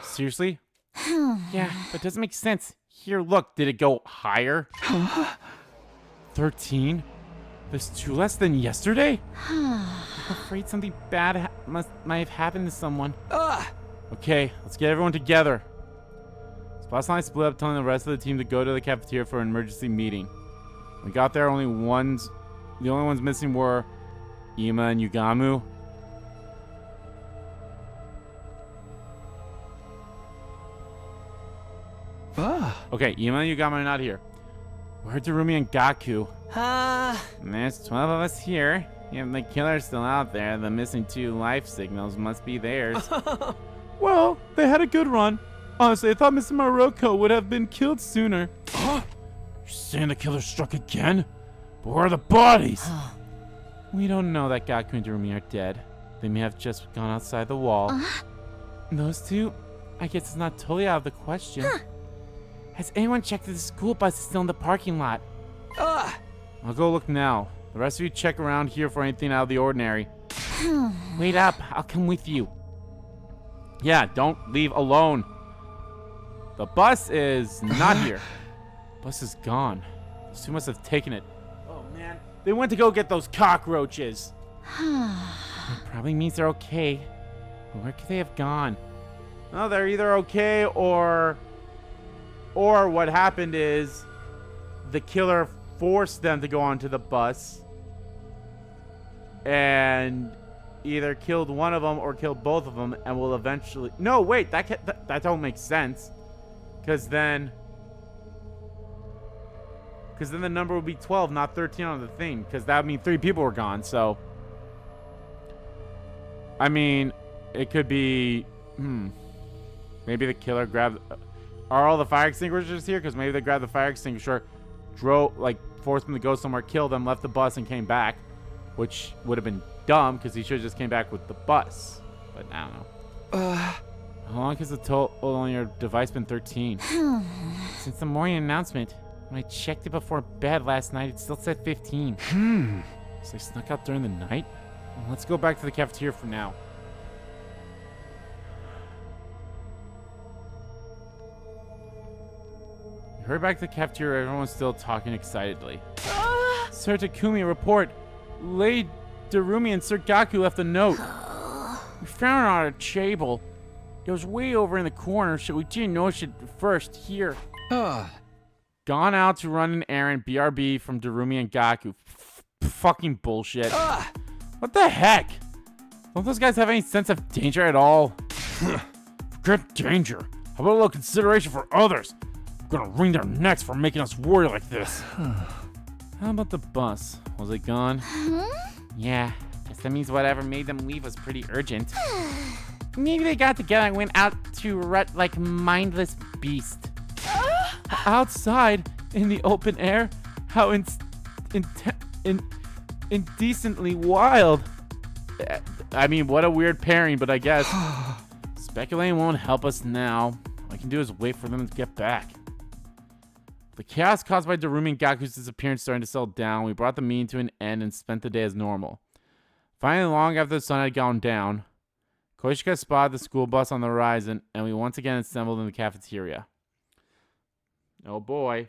Seriously? Yeah, but it doesn't make sense. Here, look. Did it go higher? 13? There's 2 less than yesterday? I'm afraid something bad might have happened to someone. Okay, let's get everyone together. Spots and I split up, telling the rest of the team to go to the cafeteria for an emergency meeting. When we got there, the only ones missing were Ima and Yugamu. Okay, Ima and Yugamu are not here. Where's Darumi and Gaku? And there's 12 of us here. If the killer's still out there, the missing 2 life signals must be theirs. Well, they had a good run. Honestly, I thought Mr. Maroko would have been killed sooner. You're saying the killer struck again? But where are the bodies? We don't know that Gaku and Darumi are dead. They may have just gone outside the wall. Those 2? I guess it's not totally out of the question. Has anyone checked if the school bus is still in the parking lot? I'll go look now. The rest of you check around here for anything out of the ordinary. Wait up, I'll come with you. Yeah, don't leave alone. The bus is not here. Bus is gone. Those 2 must have taken it. Oh man, they went to go get those cockroaches. It probably means they're okay. But where could they have gone? No, they're either okay or what happened is the killer forced them to go onto the bus and either killed one of them or killed both of them and will eventually... No, wait, that don't make sense. Because then the number would be 12, not 13 on the thing. Because that would mean 3 people were gone, so... I mean, it could be... Maybe the killer grabbed... Are all the fire extinguishers here? Because maybe they grabbed the fire extinguisher, forced them to go somewhere, killed them, left the bus, and came back. Which would have been dumb, because he should have just came back with the bus. But I don't know. How long has the total on your device been? 13. Since the morning announcement. When I checked it before bed last night, it still said 15. So I snuck out during the night? Well, let's go back to the cafeteria for now. We hurried back to the cafeteria. Everyone's still talking excitedly. Sir Takumi, report. Lady Darumi and Sir Gaku left a note. We found it on a table. It was way over in the corner, so we didn't notice it first here. Gone out to run an errand, BRB from Darumi and Gaku. Fucking bullshit. What the heck? Don't those guys have any sense of danger at all? Forget danger. How about a little consideration for others? I'm gonna wring their necks for making us worry like this. How about the bus? Was it gone? Yeah, guess that means whatever made them leave was pretty urgent. Maybe they got together and went out to rut like mindless beasts. Outside, in the open air, how indecently wild. I mean, what a weird pairing, but I guess. Speculating won't help us now. All I can do is wait for them to get back. The chaos caused by Darumi and Gaku's disappearance starting to settle down. We brought the meeting to an end and spent the day as normal. Finally, long after the sun had gone down, Koishika spotted the school bus on the horizon, and we once again assembled in the cafeteria. Oh boy.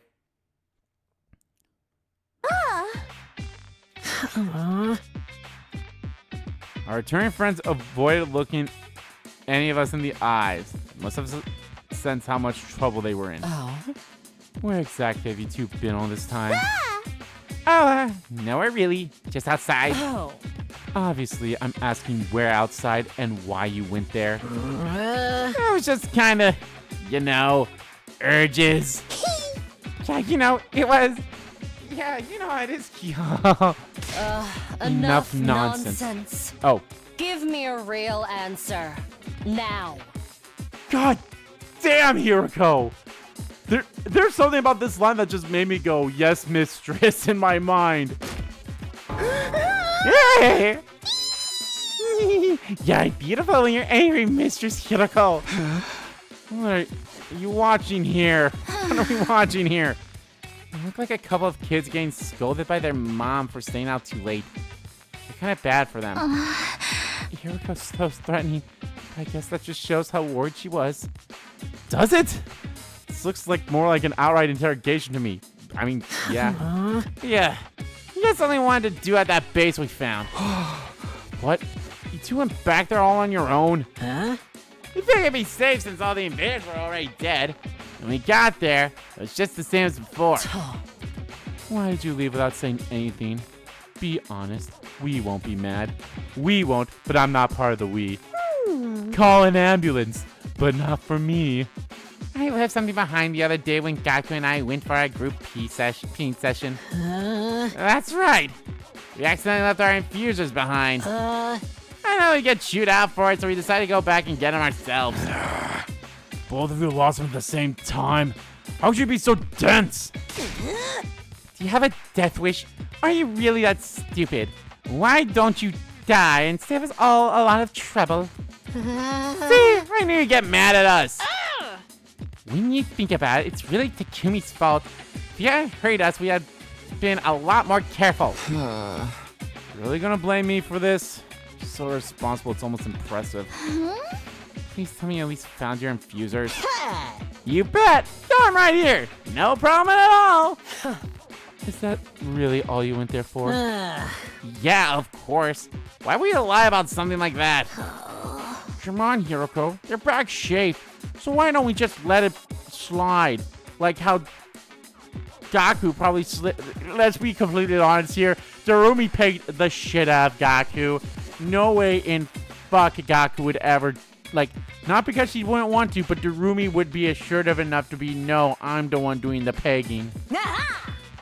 Our returning friends avoided looking any of us in the eyes. Must have sensed how much trouble they were in. Where exactly have you two been all this time? Nowhere really. Just outside. Obviously, I'm asking where outside and why you went there. It was just kind of, urges. Yeah, it was. Yeah, it is. Enough nonsense. Oh. Give me a real answer. Now. God damn, Hiroko. There's something about this line that just made me go, yes, mistress, in my mind. Yeah, beautiful when you're angry, Mistress Hiroko. What are you watching here? What are we watching here? You look like a couple of kids getting scolded by their mom for staying out too late. They're kind of bad for them. Hiroko's so threatening. I guess that just shows how worried she was. Does it? This looks more like an outright interrogation to me. I mean, yeah. Yeah. You got something you wanted to do at that base we found. What? You two went back there all on your own? You figured it'd be safe since all the invaders were already dead. When we got there, it was just the same as before. Why did you leave without saying anything? Be honest. We won't be mad. We won't, but I'm not part of the we. Call an ambulance, but not for me. I left something behind the other day when Gaku and I went for our group pee session. That's right. We accidentally left our infusers behind. I know we get chewed out for it, so we decided to go back and get them ourselves. Both of you lost them at the same time. How could you be so dense? Do you have a death wish? Are you really that stupid? Why don't you die and save us all a lot of trouble? See, I knew you'd get mad at us. When you think about it, it's really Takumi's fault. If he hadn't hurt us, we had been a lot more careful. Really gonna blame me for this? So responsible, it's almost impressive. Please tell me you at least found your infusers. You bet! I'm right here! No problem at all! Is that really all you went there for? Yeah, of course. Why would you lie about something like that? Come on, Hiroko. They're back shape. So why don't we just let it slide? Like how Gaku probably let's be completely honest here. Darumi pegged the shit out of Gaku. No way in fuck Gaku would ever, like, not because she wouldn't want to, but Darumi would be assertive enough to be, no, I'm the one doing the pegging.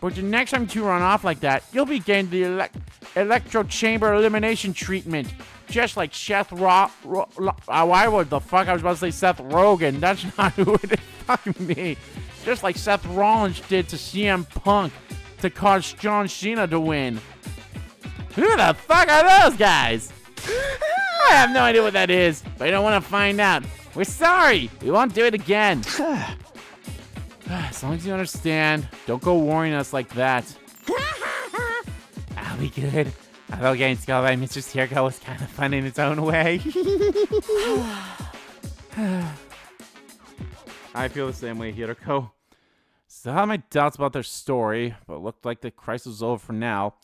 But the next time you run off like that, you'll be getting the electro chamber elimination treatment. Just like Seth why would the fuck I was about to say Seth Rogen? That's not who it is. Fuck me. Just like Seth Rollins did to CM Punk to cause John Cena to win. Who the fuck are those guys? I have no idea what that is, but I don't want to find out. We're sorry. We won't do it again. As long as you understand, don't go worrying us like that. I'll be good. Although getting scolded by Mr. Hiroko was kind of fun in its own way. I feel the same way, Hiroko. Still have my doubts about their story, but it looked like the crisis was over for now.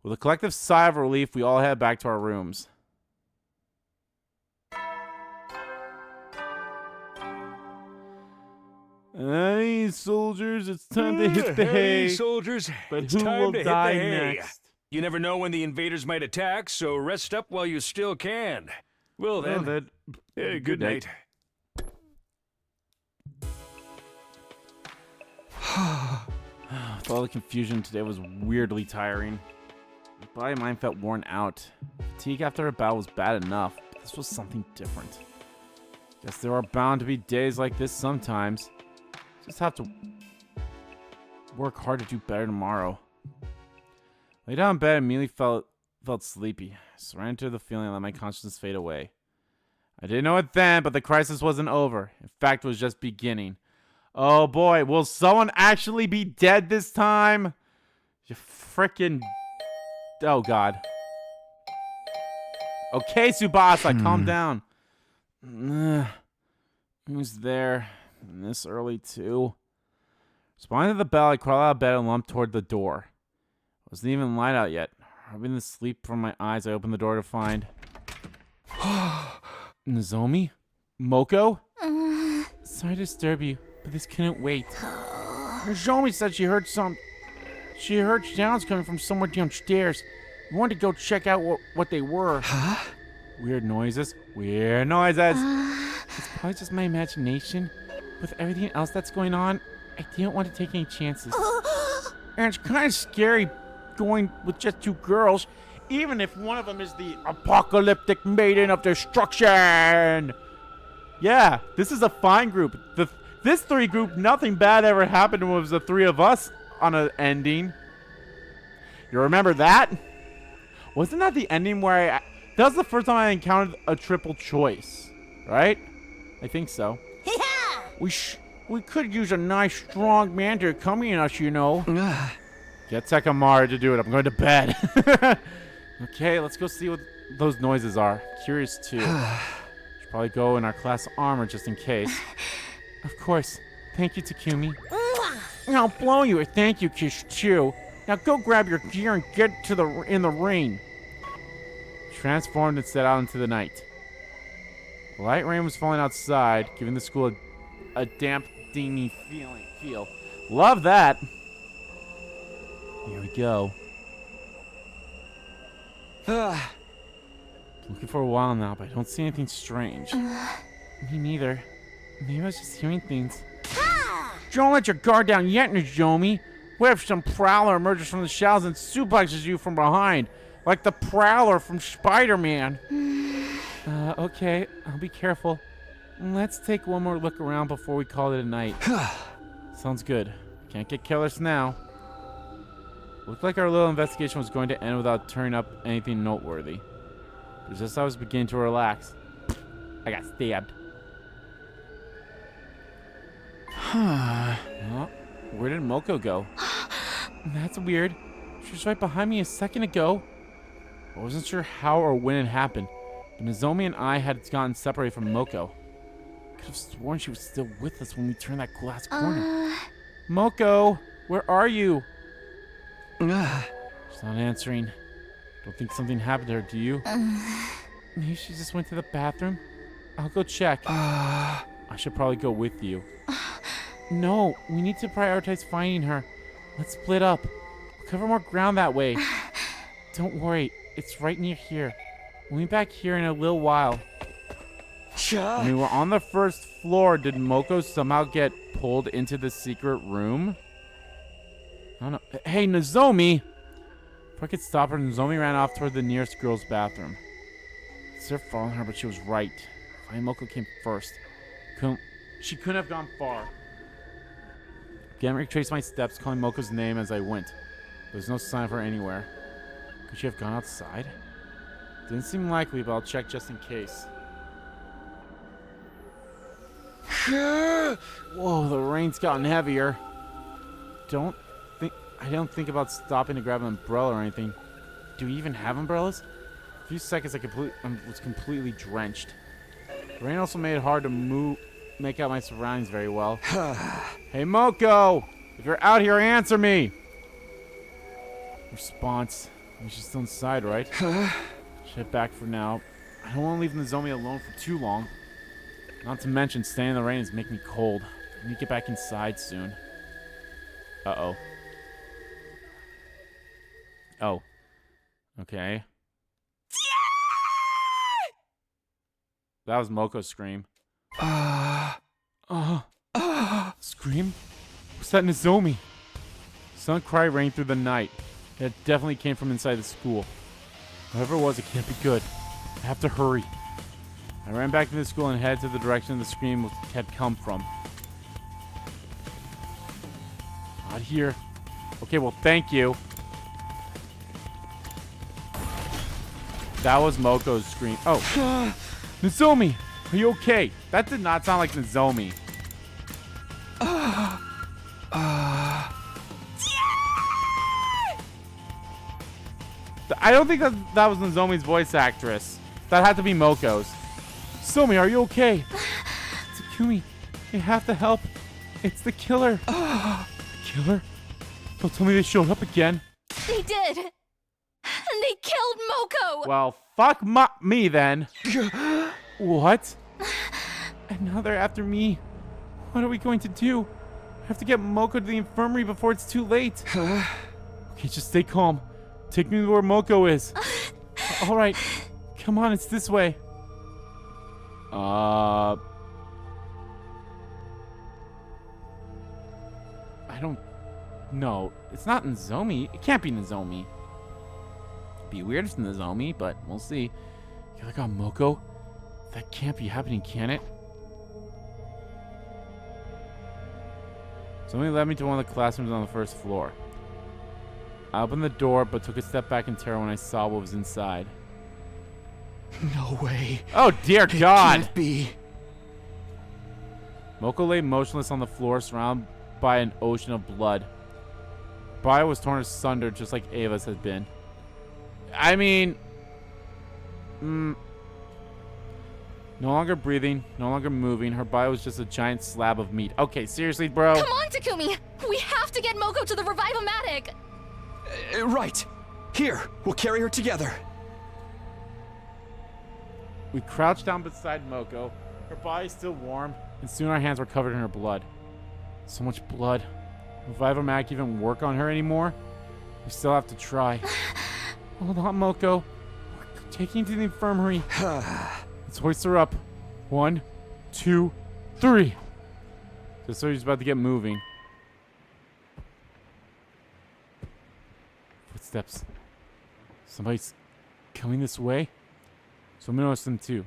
With a collective sigh of relief, we all head back to our rooms. Hey, soldiers, it's time to hit the hay. Hey, soldiers, But it's who time will to hit die the hay. next? You never know when the invaders might attack, so rest up while you still can. Well then, good night. With all the confusion today was weirdly tiring. My body and mind felt worn out. Fatigue after a battle was bad enough, but this was something different. Guess there are bound to be days like this sometimes. Just have to work hard to do better tomorrow. Lay down in bed and immediately felt sleepy. I surrendered to the feeling and let my consciousness fade away. I didn't know it then, but the crisis wasn't over. In fact, it was just beginning. Oh boy, will someone actually be dead this time? You frickin'... Oh god. Okay, Tsubasa, calm down. Who's there? This early too? Responding to the bell, I crawled out of bed and lumped toward the door. It wasn't even light out yet. Rubbing the sleep from my eyes, I opened the door to find... Nozomi? Moko? Sorry to disturb you, but this couldn't wait. Nozomi said she heard sounds coming from somewhere downstairs. We wanted to go check out what they were. Huh? Weird noises. Weird noises. It's probably just my imagination. With everything else that's going on, I didn't want to take any chances. And it's kind of scary going with just two girls, even if one of them is the apocalyptic maiden of destruction. Yeah, this is a fine group. This three group, nothing bad ever happened when it was the three of us on an ending. You remember that? Wasn't that the ending where that was the first time I encountered a triple choice, right? I think so. We could use a nice strong man to accompany us, you know. Get Takamara to do it. I'm going to bed. Okay, let's go see what those noises are. Curious too. Should probably go in our class armor just in case. Of course. Thank you, Takumi. I'll blow you a thank you kiss too. Now go grab your gear and get in the ring. Transformed and set out into the night. The light rain was falling outside, giving the school a damp, dingy feel. Love that. Here we go. Looking for a while now, but I don't see anything strange. Me neither. Maybe I was just hearing things. Don't let your guard down yet, Nozomi. What if some prowler emerges from the shadows and suplexes you from behind? Like the prowler from Spider-Man. Okay, I'll be careful. Let's take one more look around before we call it a night. Sounds good. Can't get careless now. Looked like our little investigation was going to end without turning up anything noteworthy. But just as I was beginning to relax, I got stabbed. Well, where did Moko go? That's weird. She was right behind me a second ago. I wasn't sure how or when it happened, but Nozomi and I had gotten separated from Moko. Could have sworn she was still with us when we turned that glass corner. Moko, where are you? She's not answering. Don't think something happened to her, do you? Maybe she just went to the bathroom? I'll go check. I should probably go with you. No, we need to prioritize finding her. Let's split up. We'll cover more ground that way. Don't worry, it's right near here. We'll be back here in a little while. When we were on the first floor, did Moko somehow get pulled into the secret room? I don't know. Hey, Nozomi! If I could stop her, Nozomi ran off toward the nearest girl's bathroom. Instead of following her, but she was right. Finding Moko came first. She couldn't have gone far. Again, retraced my steps, calling Moko's name as I went. There was no sign of her anywhere. Could she have gone outside? Didn't seem likely, but I'll check just in case. Whoa, the rain's gotten heavier. I don't think about stopping to grab an umbrella or anything. Do we even have umbrellas? A few seconds, I was completely drenched. The rain also made it hard to make out my surroundings very well. Hey, Moko! If you're out here, answer me! Response. She's still inside, right? Should head back for now. I don't want to leave Nozomi alone for too long. Not to mention, staying in the rain is making me cold. I need to get back inside soon. Uh-oh. Oh. Okay. That was Moko's scream. Scream? Was that Nozomi? Some cry rang through the night. It definitely came from inside the school. Whatever it was, it can't be good. I have to hurry. I ran back to the school and headed to the direction the scream had come from. Not here. Okay, well, thank you. That was Moko's scream. Oh. Nozomi, are you okay? That did not sound like Nozomi. I don't think that was Nozomi's voice actress. That had to be Moko's. Nozomi, are you okay? Takumi, you have to help. It's the killer. The killer? Don't tell me they showed up again. They did. And they killed Moko. Well, fuck me then. What? And now they're after me. What are we going to do? I have to get Moko to the infirmary before it's too late. Okay, just stay calm. Take me to where Moko is. All right. Come on, it's this way. I don't know. It's not Nozomi. It can't be Nozomi. It'd be weird if it's Nozomi, but we'll see. Killer got Moko? That can't be happening, can it? Somebody led me to one of the classrooms on the first floor. I opened the door, but took a step back in terror when I saw what was inside. No way. Oh, dear God! Can't be. Moko lay motionless on the floor, surrounded by an ocean of blood. Her body was torn asunder, just like Ava's had been. I mean... no longer breathing, no longer moving. Her body was just a giant slab of meat. Okay, seriously, bro? Come on, Takumi. We have to get Moko to the Revive-O-Matic. Right. Here, we'll carry her together. We crouched down beside Moko. Her body still warm, and soon our hands were covered in her blood. So much blood. Will Revive-O-Matic even work on her anymore? We still have to try. Hold on, Moko. We're taking her to the infirmary. Let's hoist her up. 1, 2, 3. Just so he's about to get moving. Footsteps. Somebody's coming this way. So I'm gonna notice them too.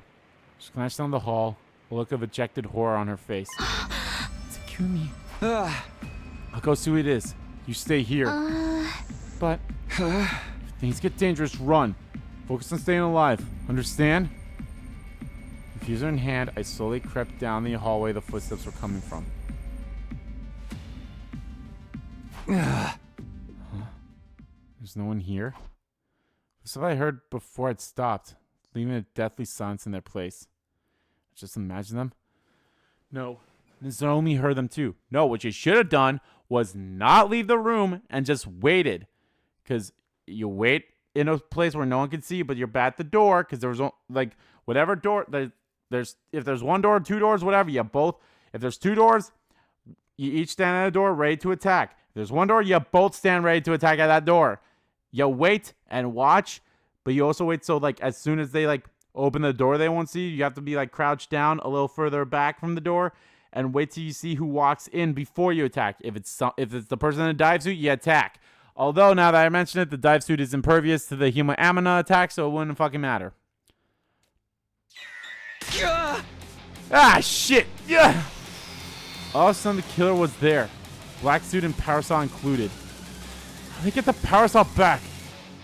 She glanced down the hall, a look of ejected horror on her face. Takumi. I'll go see who it is. You stay here. But if things get dangerous, run. Focus on staying alive. Understand? Diffuser in hand, I slowly crept down the hallway the footsteps were coming from. Huh? There's no one here? The stuff I heard before I'd stopped, leaving a deathly silence in their place. Just imagine them? No. Nozomi heard them too. No, what you should have done was not leave the room and just waited. Because you wait in a place where no one can see you, but you're at the door because there was, like, whatever door, the if there's one door, two doors, whatever, you both. If there's two doors, you each stand at a door ready to attack. If there's one door, you both stand ready to attack at that door. You wait and watch, but you also wait so like as soon as they like open the door, they won't see you. You have to be like crouched down a little further back from the door and wait till you see who walks in before you attack. If it's the person in a dive suit, you attack. Although now that I mention it, the dive suit is impervious to the Hemoanima attack, so it wouldn't fucking matter. Ah, shit! Yeah. All of a sudden, the killer was there. Black suit and power saw included. How do they get the power saw back?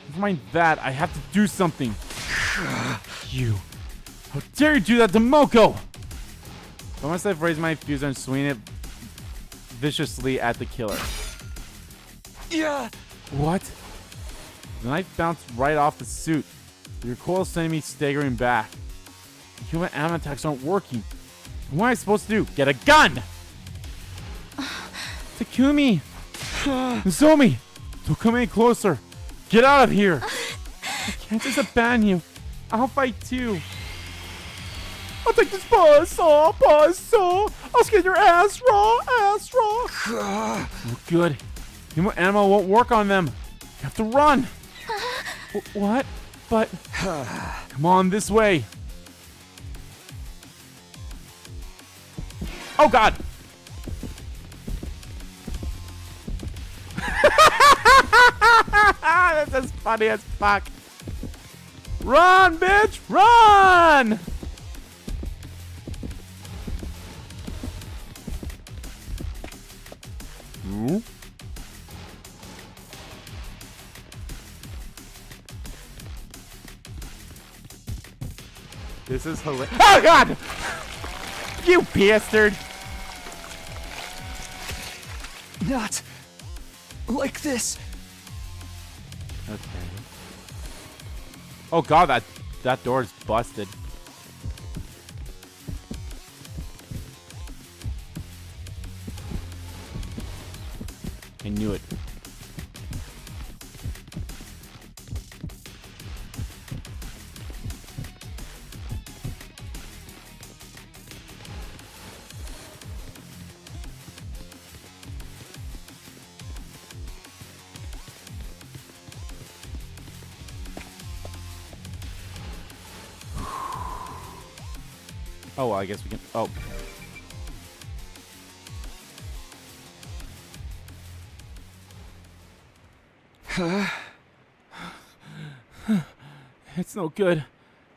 Never mind that, I have to do something. You. How dare you do that to Moko? So once I've raised my fuser and swing it viciously at the killer. Yeah. What? The knife bounced right off the suit. The recoil sending me staggering back. The Hemoanima attacks aren't working. What am I supposed to do? Get a gun! Takumi! Nozomi! Don't come any closer! Get out of here! I can't just abandon you. I'll fight too. I'll take this buzz saw! I'll skin your ass raw! Oh, good. Hemoanima won't work on them. You have to run! What? But... come on, this way. Oh, God! That's as funny as fuck. Run, bitch! Run! Ooh. This is hilarious. Oh, God! You bastard! Not like this. Okay. Oh, God, that door is busted. I knew it. Oh, well, I guess we can... Oh. It's no good.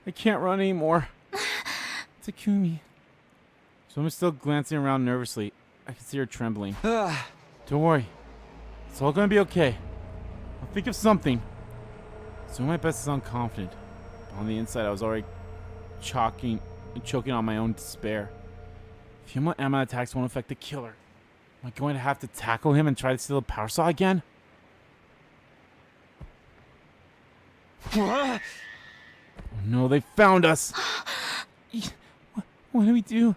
I can't run anymore. Takumi. So I'm still glancing around nervously. I can see her trembling. Don't worry. It's all gonna be okay. I'll think of something. So my best to sound confident. But on the inside, I was already choking on my own despair. If Hemoanima attacks won't affect the killer, am I going to have to tackle him and try to steal the power saw again? Oh no, they found us! What do we do?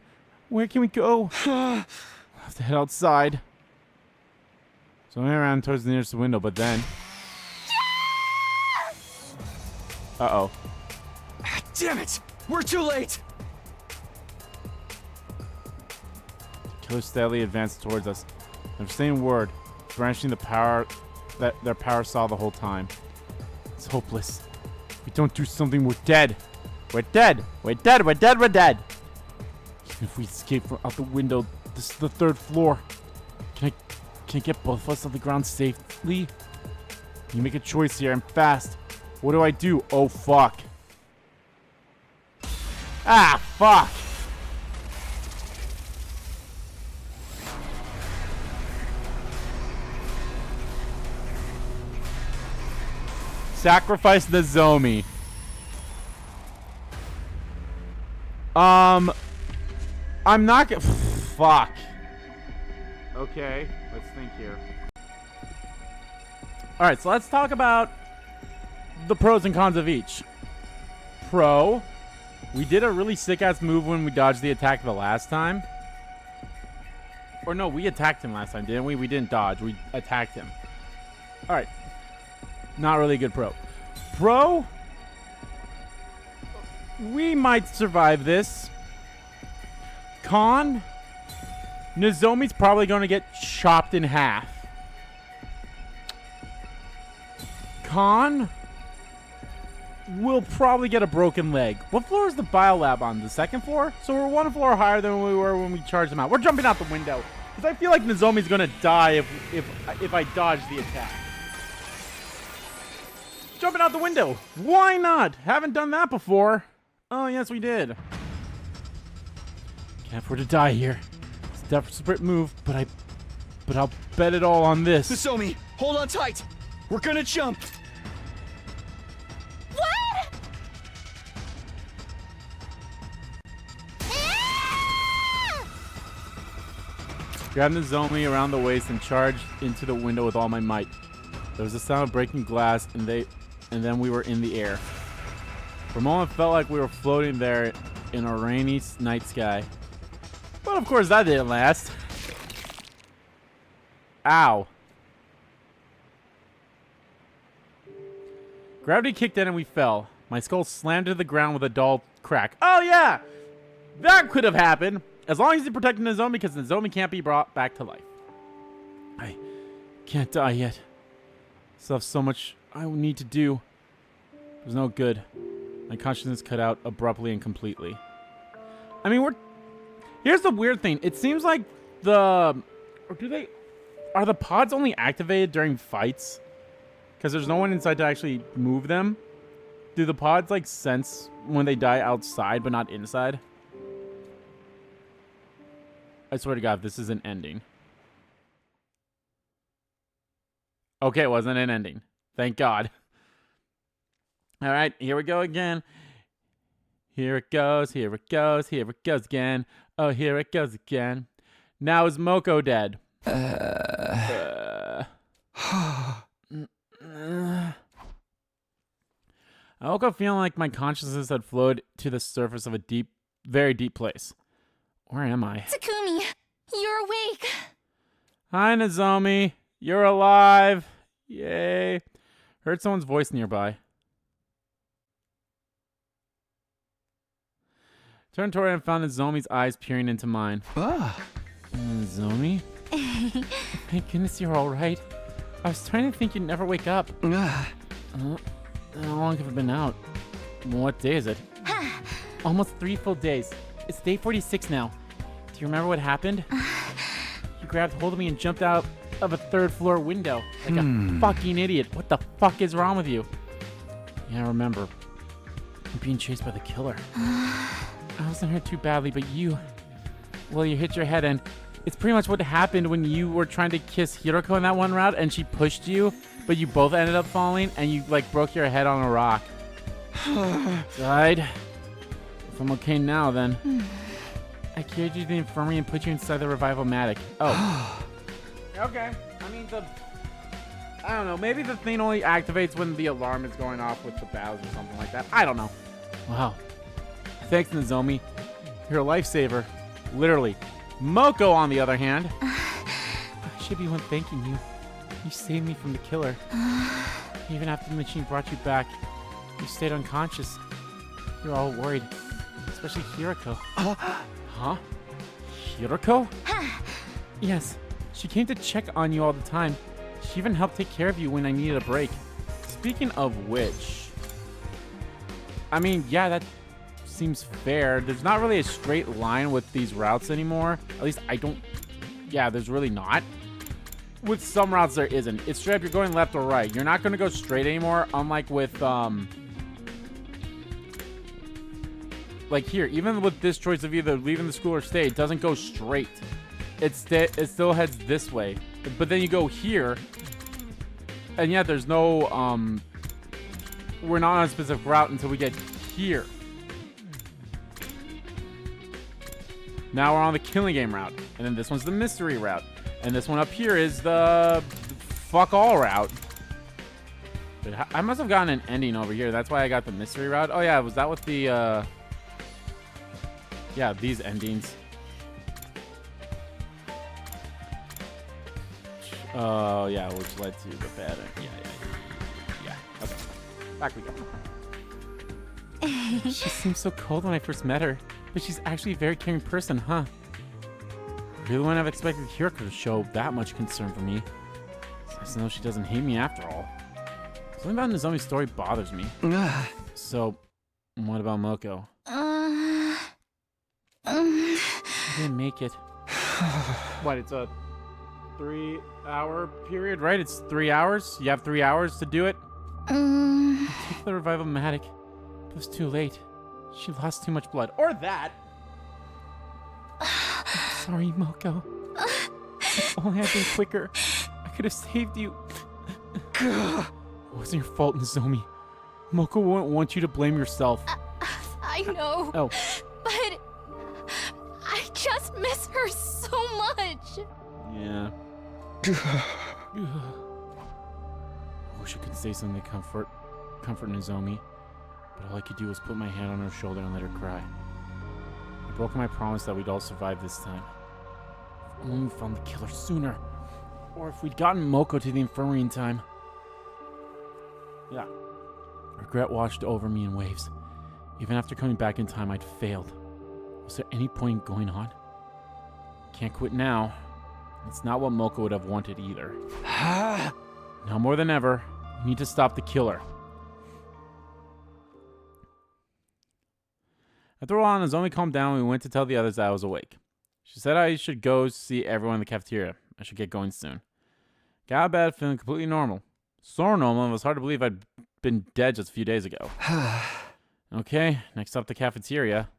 Where can we go? I'll have to head outside. So I went around towards the nearest window, but then... Uh-oh. Damn it! We're too late! Killer steadily advanced towards us. Never saying a word, brandishing the power their power saw the whole time. It's hopeless. If we don't do something, we're dead. We're dead. We're dead. We're dead. We're dead. Even if we escape from out the window, this is the 3rd floor. Can I get both of us on the ground safely? You make a choice here. I'm fast. What do I do? Oh fuck. Ah fuck. Sacrifice the Zomi. I'm not gonna... Fuck. Okay, let's think here. Alright, so let's talk about the pros and cons of each. Pro, we did a really sick-ass move when we dodged the attack the last time. Or no, we attacked him last time, didn't we? We didn't dodge, we attacked him. Alright. Not really a good pro. Pro, we might survive this. Con, Nozomi's probably going to get chopped in half. Con will probably get a broken leg. What floor is the biolab on? The second floor? So we're one floor higher than we were when we charged them out. We're jumping out the window. Because I feel like Nozomi's going to die if I dodge the attack. Jumping out the window. Why not? Haven't done that before. Oh, yes, we did. Can't afford to die here. It's a desperate move, but I'll bet it all on this. Nozomi, hold on tight. We're gonna jump. What? Grab Nozomi around the waist and charge into the window with all my might. There was a sound of breaking glass, and then we were in the air. For a moment, it felt like we were floating there in a rainy night sky. But of course, that didn't last. Ow. Gravity kicked in and we fell. My skull slammed to the ground with a dull crack. Oh, yeah! That could have happened. As long as you protect Nozomi, because Nozomi can't be brought back to life. I can't die yet. Still have so much I need to do. It was no good. My consciousness cut out abruptly and completely. I mean, here's the weird thing. It seems like are the pods only activated during fights? Because there's no one inside to actually move them. Do the pods, like, sense when they die outside but not inside? I swear to God, this is an ending. Okay, it wasn't an ending. Thank God. All right, here we go again. Here it goes, here it goes, here it goes again. Oh, here it goes again. Now is Moko dead? I woke up feeling like my consciousness had flowed to the surface of a deep, very deep place. Where am I? Takumi, you're awake. Hi, Nozomi. You're alive. Yay. Heard someone's voice nearby. Turned toward it and found Nozomi's eyes peering into mine. Ah. Nozomi? Thank goodness you're alright. I was trying to think you'd never wake up. How long have I been out? What day is it? Almost 3 full days. It's day 46 now. Do you remember what happened? You grabbed hold of me and jumped out of a 3rd floor window. Like a fucking idiot. What the fuck is wrong with you? Yeah, I remember. I'm being chased by the killer. I wasn't hurt too badly, but you hit your head, and it's pretty much what happened when you were trying to kiss Hiroko in that one route, and she pushed you, but you both ended up falling, and you, like, broke your head on a rock. Died. If I'm okay now, then. I carried you to the infirmary and put you inside the revival-matic. Oh. Okay. I mean, I don't know. Maybe the thing only activates when the alarm is going off with the bows or something like that. I don't know. Wow. Thanks, Nozomi. You're a lifesaver. Literally. Moko, on the other hand. I should be one thanking you. You saved me from the killer. Even after the machine brought you back, you stayed unconscious. You're all worried. Especially Hiroko. Huh? Hiroko? Yes. She came to check on you all the time. She even helped take care of you when I needed a break. Speaking of which... I mean, yeah, that seems fair. There's not really a straight line with these routes anymore. At least I don't... Yeah, there's really not. With some routes there isn't. It's straight up, you're going left or right. You're not going to go straight anymore, unlike with... Like here, even with this choice of either leaving the school or stay, it doesn't go straight. It still heads this way. But then you go here, and yeah, there's no... We're not on a specific route until we get here. Now we're on the killing game route. And then this one's the mystery route. And this one up here is the fuck all route. But I must have gotten an ending over here. That's why I got the mystery route. Oh yeah, was that with the yeah, these endings. Oh yeah, which led to the bad end. Yeah. Okay. Back we go. She seemed so cold when I first met her, but she's actually a very caring person, huh? Really wouldn't have expected Hiroko to show that much concern for me. It's nice to know she doesn't hate me after all. Something about Nozomi's story bothers me. So, what about Moko? I didn't make it. What, it's a 3-hour period, right? It's 3 hours? You have 3 hours to do it? Take the Revival-Matic. It was too late. She lost too much blood. Or that! I'm sorry, Moko. If only I'd been quicker, I could have saved you. It wasn't your fault, Nozomi. Moko won't want you to blame yourself. I know. Oh. But I just miss her so much. Yeah. I wish I could say something to comfort Nozomi, but all I could do was put my hand on her shoulder and let her cry. I broke my promise that we'd all survive this time. If only we found the killer sooner, or if we'd gotten Moko to the infirmary in time. Yeah. Regret washed over me in waves. Even after coming back in time, I'd failed. Was there any point in going on? Can't quit now. It's not what Moko would have wanted either. Now more than ever, we need to stop the killer. After a while, Nozomi calmed down and we went to tell the others that I was awake. She said I should go see everyone in the cafeteria. I should get going soon. Got out of bed feeling completely normal. So normal, it was hard to believe I'd been dead just a few days ago. Okay, next up the cafeteria.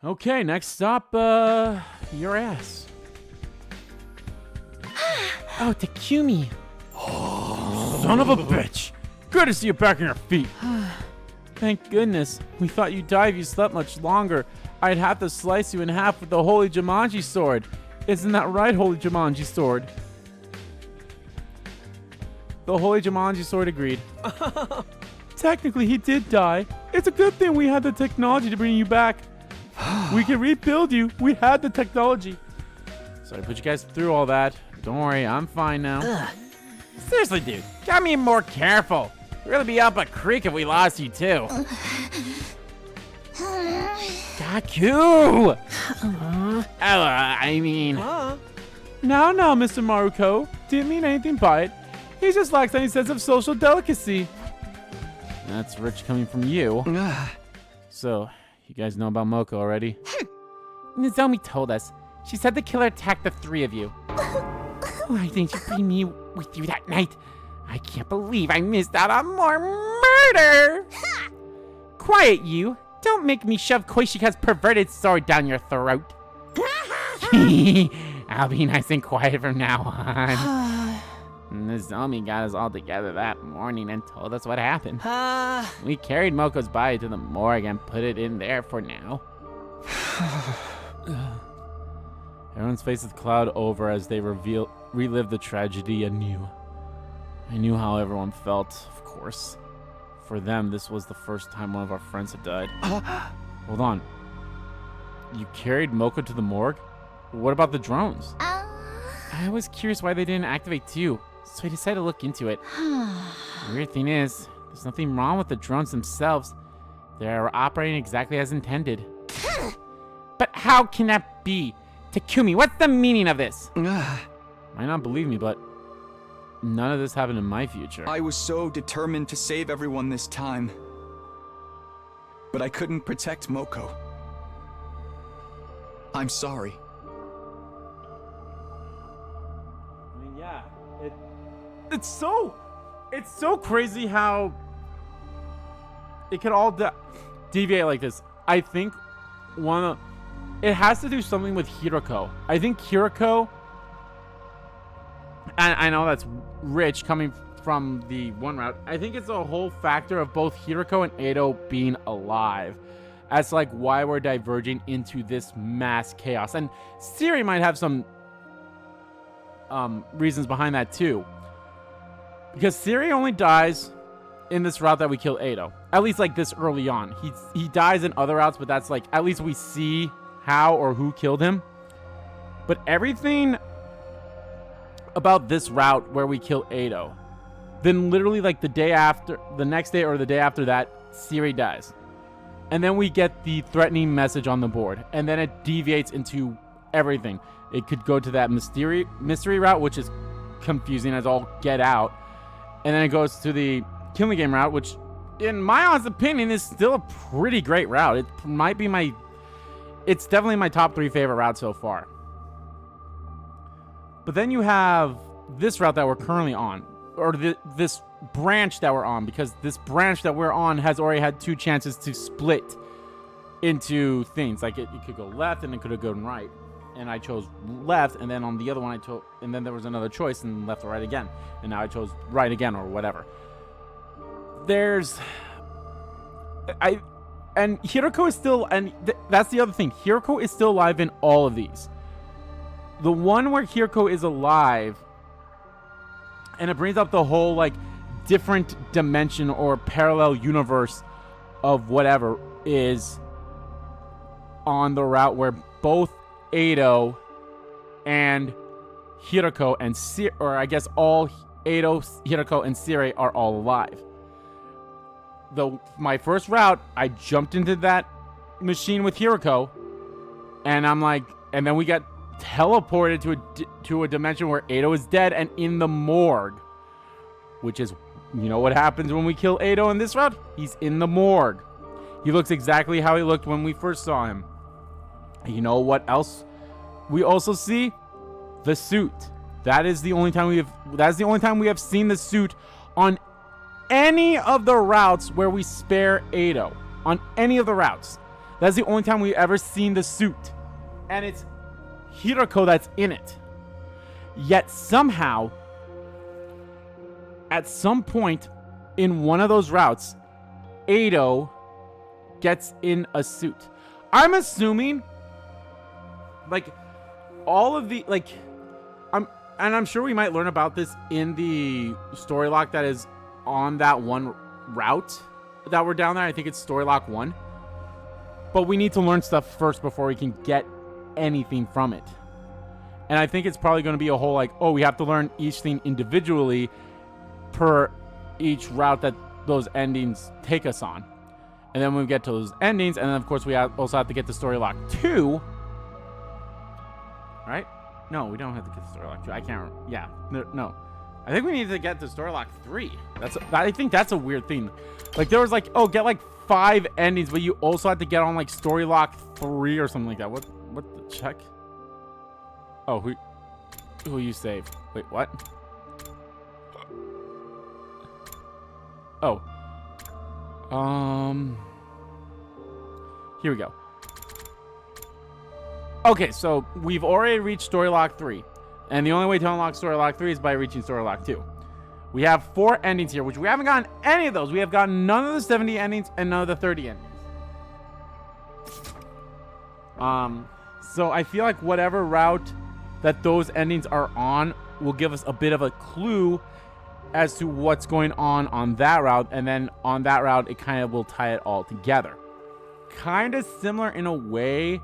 Okay, next stop, your ass. Oh, Takumi. Son of a bitch. Good to see you back on your feet. Thank goodness. We thought you'd die if you slept much longer. I'd have to slice you in half with the Holy Jumanji sword. Isn't that right, Holy Jumanji sword? The Holy Jumanji sword agreed. Technically, he did die. It's a good thing we had the technology to bring you back. We can rebuild you. We had the technology. Sorry, put you guys through all that. Don't worry, I'm fine now. Seriously, dude, gotta be more careful. We'd really be up a creek if we lost you too. Gaku! I mean... No, Mr. Maruko. Didn't mean anything by it. He just lacks any sense of social delicacy. That's rich coming from you. So, you guys know about Moko already? Nozomi told us. She said the killer attacked the three of you. Why didn't you bring me with you that night? I can't believe I missed out on more murder! Quiet, you. Don't make me shove Koishika's perverted sword down your throat. I'll be nice and quiet from now on. Nozomi got us all together that morning and told us what happened. We carried Moko's body to the morgue and put it in there for now. Everyone's faces cloud over as they relive the tragedy anew. I knew how everyone felt, of course. For them, this was the first time one of our friends had died. Hold on. You carried Moko to the morgue? What about the drones? I was curious why they didn't activate too, so I decided to look into it. The weird thing is, there's nothing wrong with the drones themselves. They're operating exactly as intended. But how can that be? Takumi, what's the meaning of this? Might not believe me, but none of this happened in my future. I was so determined to save everyone this time. But I couldn't protect Moko. I'm sorry. I mean, yeah, it's so crazy how it could all deviate like this. I think it has to do something with Hiroko. I think Hiroko, and I know that's rich coming from the one route. I think it's a whole factor of both Hiroko and Edo being alive as like why we're diverging into this mass chaos. And Sirei might have some reasons behind that too. Because Sirei only dies in this route that we kill Edo. At least like this early on. He dies in other routes, but that's like at least we see how or who killed him. But everything about this route where we kill Edo, then literally like the next day or the day after that, Sirei dies. And then we get the threatening message on the board. And then it deviates into everything. It could go to that mystery route, which is confusing as all get out. And then it goes to the killing game route, which, in my honest opinion, is still a pretty great route. It might be it's definitely my top 3 favorite routes so far. But then you have this route that we're currently on, or this branch that we're on, because this branch that we're on has already had 2 chances to split into things. Like it could go left and it could have gone right. And I chose left, and then on the other one and then there was another choice, and left or right again. And now I chose right again, or whatever. And Hiroko is still, and that's the other thing. Hiroko is still alive in all of these. The one where Hiroko is alive, and it brings up the whole, like, different dimension or parallel universe of whatever, is on the route where both Edo and Hiroko and or I guess all Edo, Hiroko, and Sirei are all alive. My first route, I jumped into that machine with Hiroko, and I'm like, and then we got teleported to a dimension where Edo is dead and in the morgue, which is, you know what happens when we kill Edo in this route? He's in the morgue. He looks exactly how he looked when we first saw him. You know what else we also see? The suit. That's the only time we have seen the suit on any of the routes where we spare Edo. On any of the routes. That's the only time we've ever seen the suit. And it's Hiroko that's in it. Yet somehow, at some point in one of those routes, Edo gets in a suit. I'm assuming, like, all of the, like, I'm sure we might learn about this in the story lock that is on that one route that we're down there. I think it's story lock 1. But we need to learn stuff first before we can get anything from it. And I think it's probably going to be a whole, like, oh, we have to learn each thing individually per each route that those endings take us on. And then when we get to those endings, and then of course we also have to get to story lock 2. Right? No, we don't have to get to story lock 2. I can't. Yeah. No. I think we need to get to story lock 3. I think that's a weird thing. Like, there was like, oh, get like 5 endings, but you also have to get on like story lock 3 or something like that. What the check? Oh, who you saved? Wait, what? Oh. Here we go. Okay, so we've already reached story lock 3. And the only way to unlock story lock 3 is by reaching story lock 2. We have 4 endings here, which we haven't gotten any of those. We have gotten none of the 70 endings and none of the 30 endings. So I feel like whatever route that those endings are on will give us a bit of a clue as to what's going on that route, and then on that route it kind of will tie it all together. Kind of similar in a way,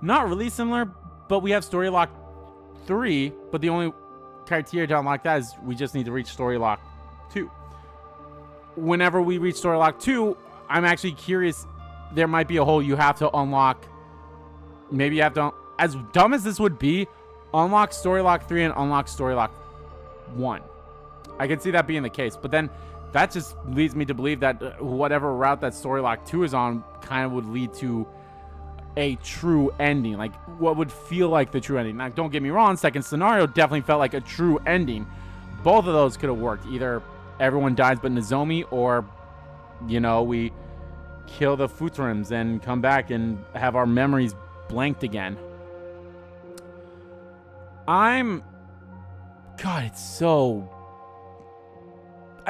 not really similar, but we have story lock 3, but the only criteria to unlock that is we just need to reach story lock 2. Whenever we reach story lock 2, I'm actually curious, there might be a whole you have to unlock, maybe you have to, as dumb as this would be, unlock story lock 3 and unlock story lock 1. I can see that being the case, but then that just leads me to believe that whatever route that story lock 2 is on kind of would lead to a true ending, like what would feel like the true ending. Now, don't get me wrong, second scenario definitely felt like a true ending. Both of those could have worked. Either everyone dies but Nozomi, or, you know, we kill the Futrams and come back and have our memories blanked again.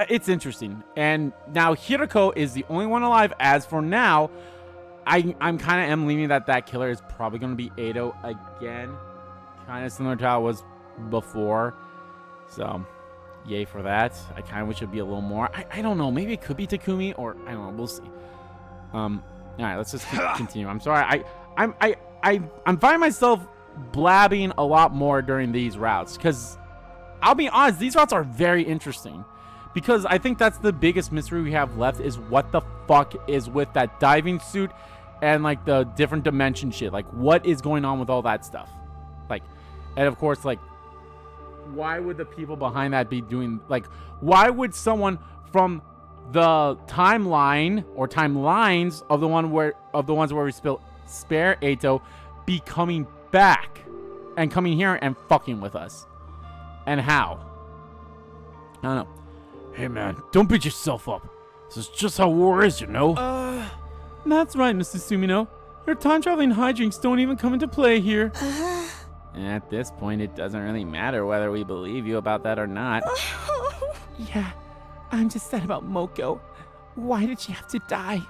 It's interesting. And now Hiroko is the only one alive as for now. I'm kind of am leaning that killer is probably going to be Edo again. Kind of similar to how it was before. So, yay for that. I kind of wish it would be a little more. I don't know. Maybe it could be Takumi, or I don't know. We'll see. All right, let's just continue. I'm sorry. I'm finding myself blabbing a lot more during these routes, because I'll be honest, these routes are very interesting. Because I think that's the biggest mystery we have left is what the fuck is with that diving suit and like the different dimension shit. Like what is going on with all that stuff? Like, and of course, like, why would the people behind that be doing, like, why would someone from the timeline or timelines of the ones where we spare Eito be coming back and coming here and fucking with us? And how? I don't know. Hey man, don't beat yourself up. This is just how war is, you know? That's right, Mr. Sumino. Your time-traveling hijinks don't even come into play here. At this point, it doesn't really matter whether we believe you about that or not. Yeah, I'm just sad about Moko. Why did she have to die?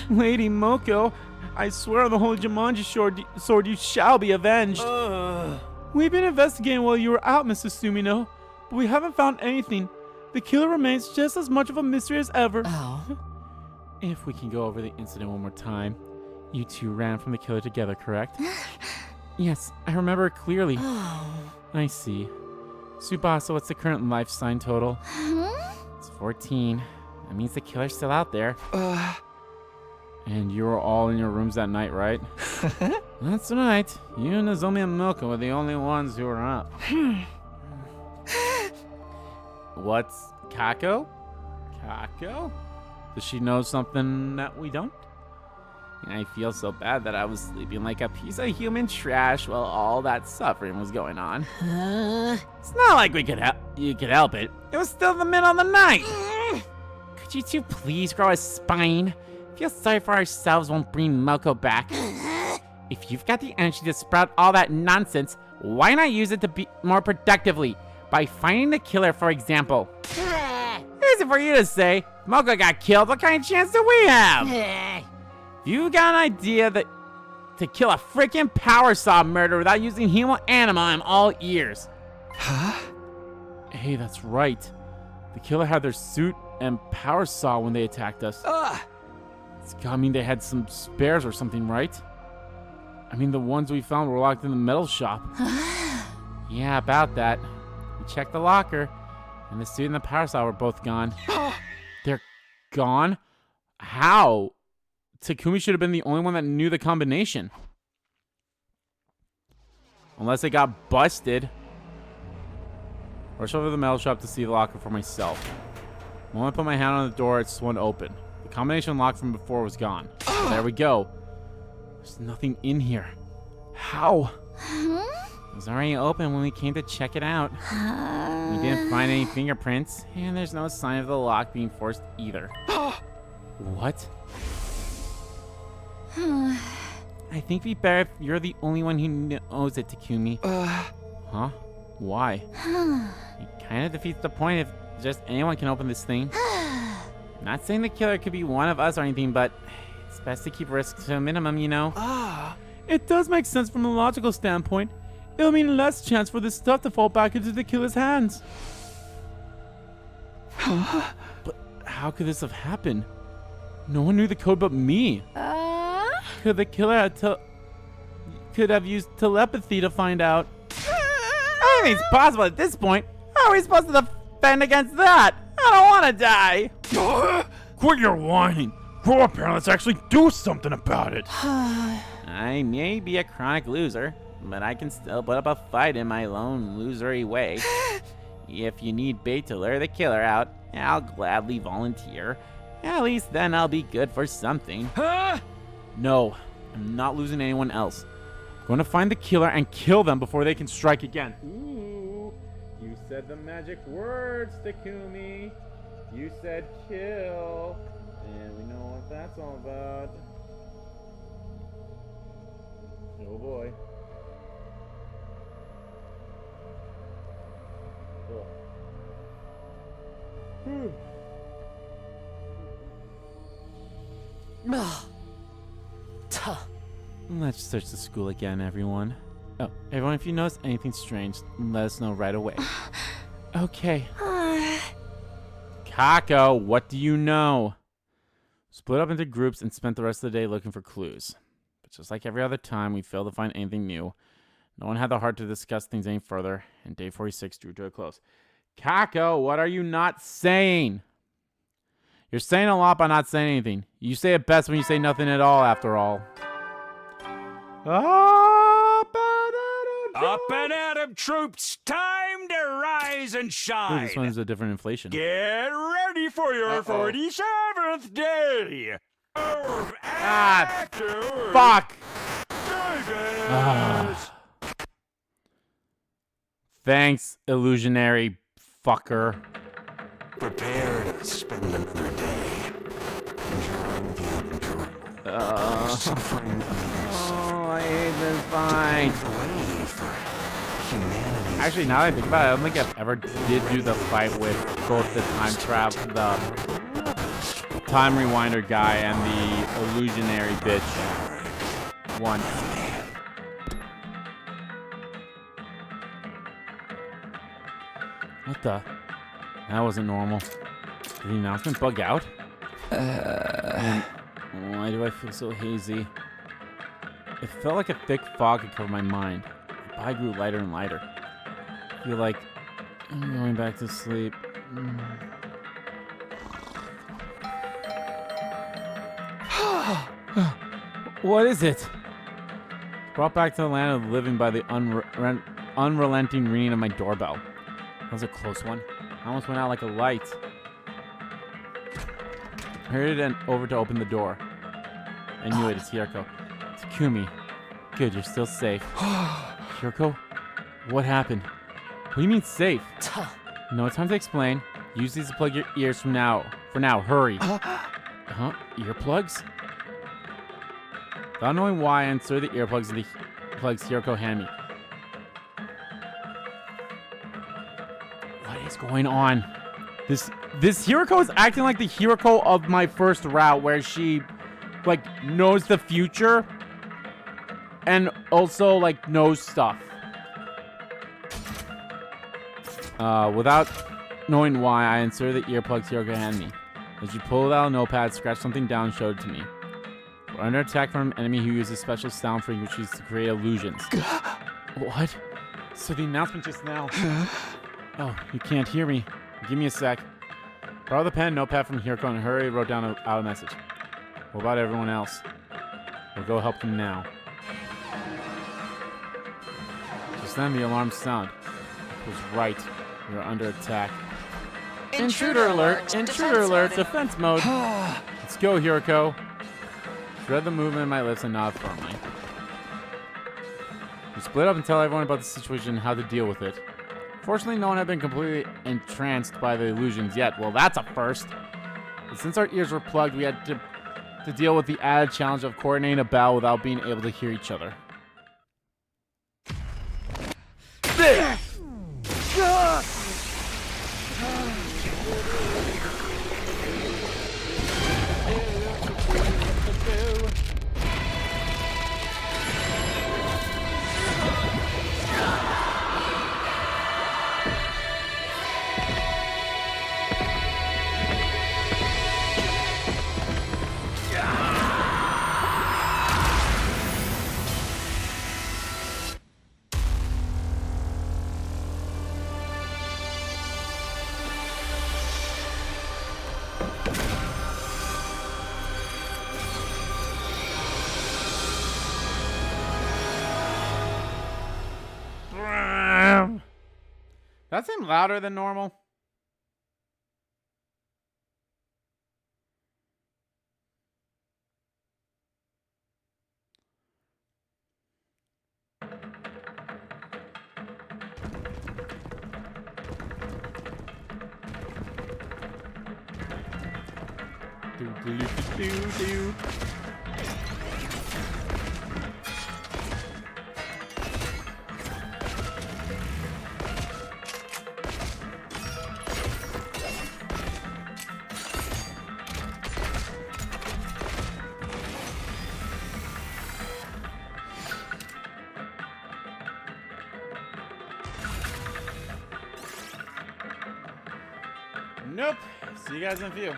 Lady Moko, I swear on the holy Jumanji sword you shall be avenged. We've been investigating while you were out, Mr. Sumino, but we haven't found anything. The killer remains just as much of a mystery as ever. Oh. If we can go over the incident one more time. You two ran from the killer together, correct? Yes, I remember it clearly. I see. Tsubasa, what's the current life sign total? It's 14. That means the killer's still out there. And you were all in your rooms that night, right? That's right. You and Nozomi and Milka were the only ones who were up. What's Kako? Kako? Does she know something that we don't? I feel so bad that I was sleeping like a piece of human trash while all that suffering was going on. It's not like you could help it. It was still the middle of the night. Could you two please grow a spine? Feel sorry for ourselves won't bring Moko back. If you've got the energy to sprout all that nonsense, why not use it to be more productively? By finding the killer, for example. Easy for you to say. Moko got killed. What kind of chance do we have? You got an idea that to kill a freaking power saw murderer without using Hemoanima, I'm all ears. Huh? Hey, that's right. The killer had their suit and power saw when they attacked us. It's gotta mean they had some spares or something, right? I mean, the ones we found were locked in the metal shop. Yeah, about that. We checked the locker, and the suit and the power saw were both gone. They're gone? How? Takumi should have been the only one that knew the combination. Unless it got busted. Rush over to the metal shop to see the locker for myself. The moment I put my hand on the door, it swung open. The combination lock from before was gone. There we go. There's nothing in here. How? It was already open when we came to check it out. We didn't find any fingerprints, and there's no sign of the lock being forced either. What? I think it'd be better if you're the only one who knows it, Takumi. Huh? Why? It kind of defeats the point if just anyone can open this thing. Not saying the killer could be one of us or anything, but it's best to keep risks to a minimum, you know? It does make sense from a logical standpoint. It'll mean less chance for this stuff to fall back into the killer's hands. But how could this have happened? No one knew the code but me. Could the killer could have used telepathy to find out? Anything's possible at this point. How are we supposed to defend against that? I don't want to die. Quit your whining. Grow up here and let's actually do something about it. I may be a chronic loser, but I can still put up a fight in my lone losery way. If you need bait to lure the killer out, I'll gladly volunteer. At least then I'll be good for something. No, I'm not losing anyone else. I'm going to find the killer and kill them before they can strike again. Ooh, you said the magic words, Takumi. You said kill. And we know what that's all about. Oh boy. Let's search the school again, everyone. Oh, everyone, if you notice anything strange, let us know right away. Okay. Kako, what do you know? Split up into groups and spent the rest of the day looking for clues. But just like every other time, we failed to find anything new. No one had the heart to discuss things any further, and day 46 drew to a close. Kako, what are you not saying? You're saying a lot by not saying anything. You say it best when you say nothing at all, after all. Up and at 'em, troops! Time to rise and Ooh, shine! this one's a different inflation. Get ready for your 47th day! Fuck! Davis! Thanks, illusionary fucker. Prepare to spend another day enjoying the suffering others. Oh, I hate this fight. The way for humanity. Actually, now that I think about it, I don't think I've ever did do the fight with both the time rewinder guy and the illusionary bitch once. What the? That wasn't normal. Did the announcement bug out? And why do I feel so hazy? It felt like a thick fog had covered my mind. The eye grew lighter and lighter. I feel like I'm going back to sleep. What is it? Brought back to the land of the living by the unrelenting ringing of my doorbell. That was a close one. I almost went out like a light. I hurried over to open the door. I knew it. It's Hiroko. Takumi. Good, you're still safe. Hiroko? What happened? What do you mean safe? No time to explain. Use these to plug your ears from now. For now, hurry. Huh? Earplugs? Without knowing why, I inserted the earplugs into the plugs Hiroko handed me. What is going on? This Hiroko is acting like the Hiroko of my first route, where she, like, knows the future and also, like, knows stuff. Without knowing why, I inserted the earplugs Hiroko handed me. As she pulled out a notepad, scratched something down, and showed it to me. We're under attack from an enemy who uses special sound frequencies to create illusions. What? So the announcement just now. Oh, you can't hear me. Give me a sec. Borrow the pen and notepad from Hiroko and hurry wrote down out a message. What about everyone else? We'll go help them now. Just then the alarm sound. It was right. We were under attack. Intruder alert! Intruder alert! Defense mode! Let's go, Hiroko. She read the movement in my lips and nodded firmly. We split up and tell everyone about the situation and how to deal with it. Fortunately, no one had been completely entranced by the illusions yet. Well, that's a first. But since our ears were plugged, we had to deal with the added challenge of coordinating a battle without being able to hear each other. That seemed louder than normal. Do. Nope. See you guys in a few.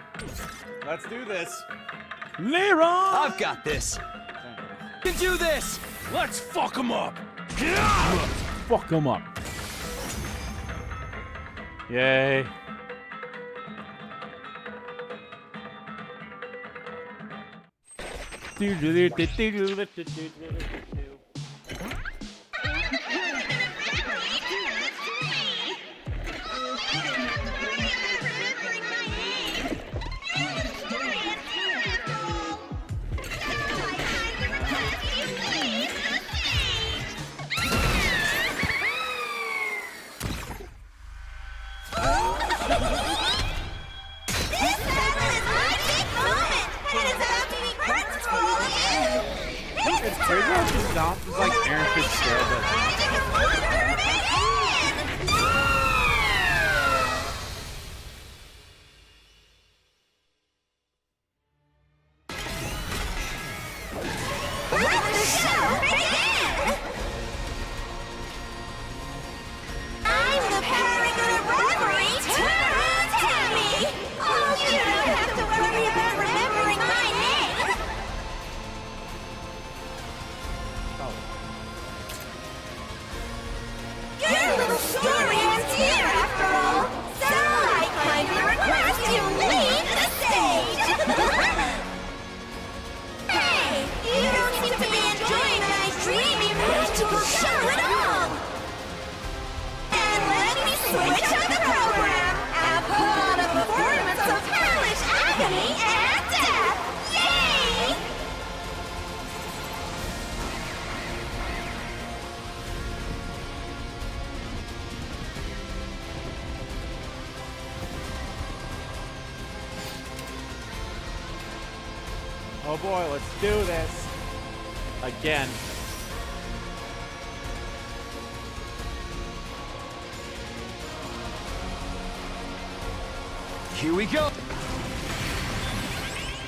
Let's do this. Leron! I've got this. You can do this. Let's fuck 'em up! Fuck him up. Yay. It's crazy how it just sounds like Aaron Fitzgerald. Oh boy, let's do this. Again. Here we go.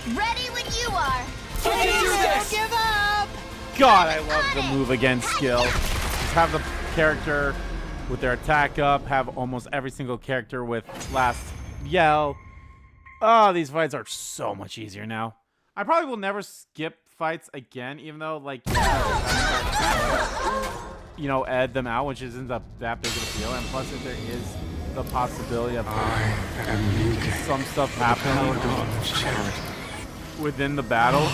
Ready when you are. Don't give up. God, I love the move again skill. Just have the character with their attack up, have almost every single character with last yell. Oh, these fights are so much easier now. I probably will never skip fights again, even though, like, you know, ed them out, which isn't that big of a deal. And plus, if there is the possibility of some stuff happening within the battle.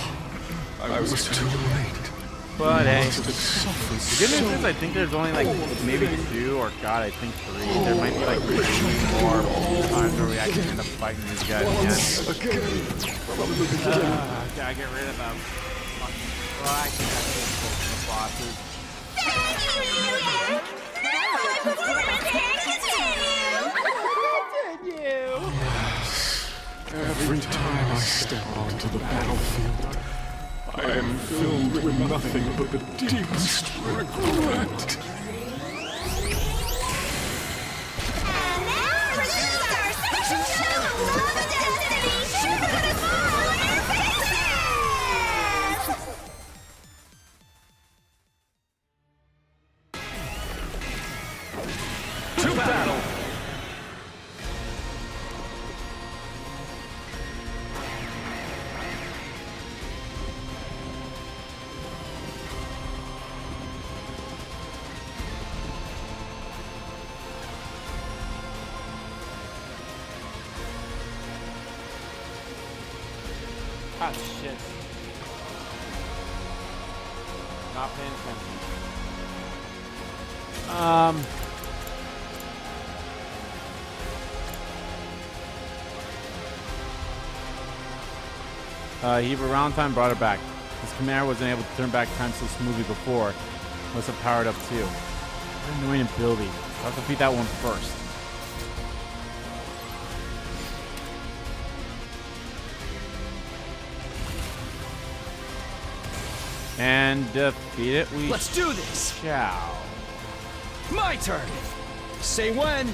I was too late. But hey, the good news is I think there's only like maybe 2 or God, I think 3. There might be like 3 more times where we actually end up fighting these guys again. Gotta get rid of them. Well, I think I should focus on the bosses. Every time I step onto the battlefield, I am filled with nothing but the deepest regret. And now presents our special show of Love and Destiny, shooting us all in our faces! To battle! Ah, shit. Not paying attention. Heber Roundtime brought it back. His command wasn't able to turn back time so smoothly before. Must have powered up too. What annoying ability. I'll have to beat that one first. And defeat it, we Let's do this. shall. My turn. Say when.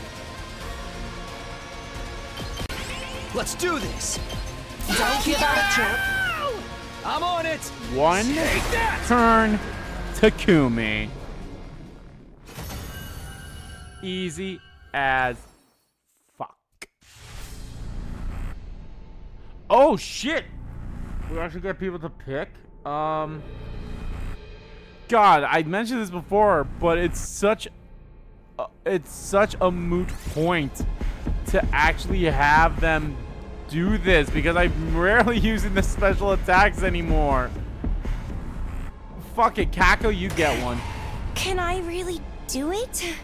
Let's do this. Don't give out a trip. I'm on it. One turn, Takumi. Easy as fuck. Oh shit! We actually get people to pick. God, I mentioned this before, but it's such a moot point to actually have them do this because I'm rarely using the special attacks anymore. Fuck it, Kako, you get one. Can I really do it?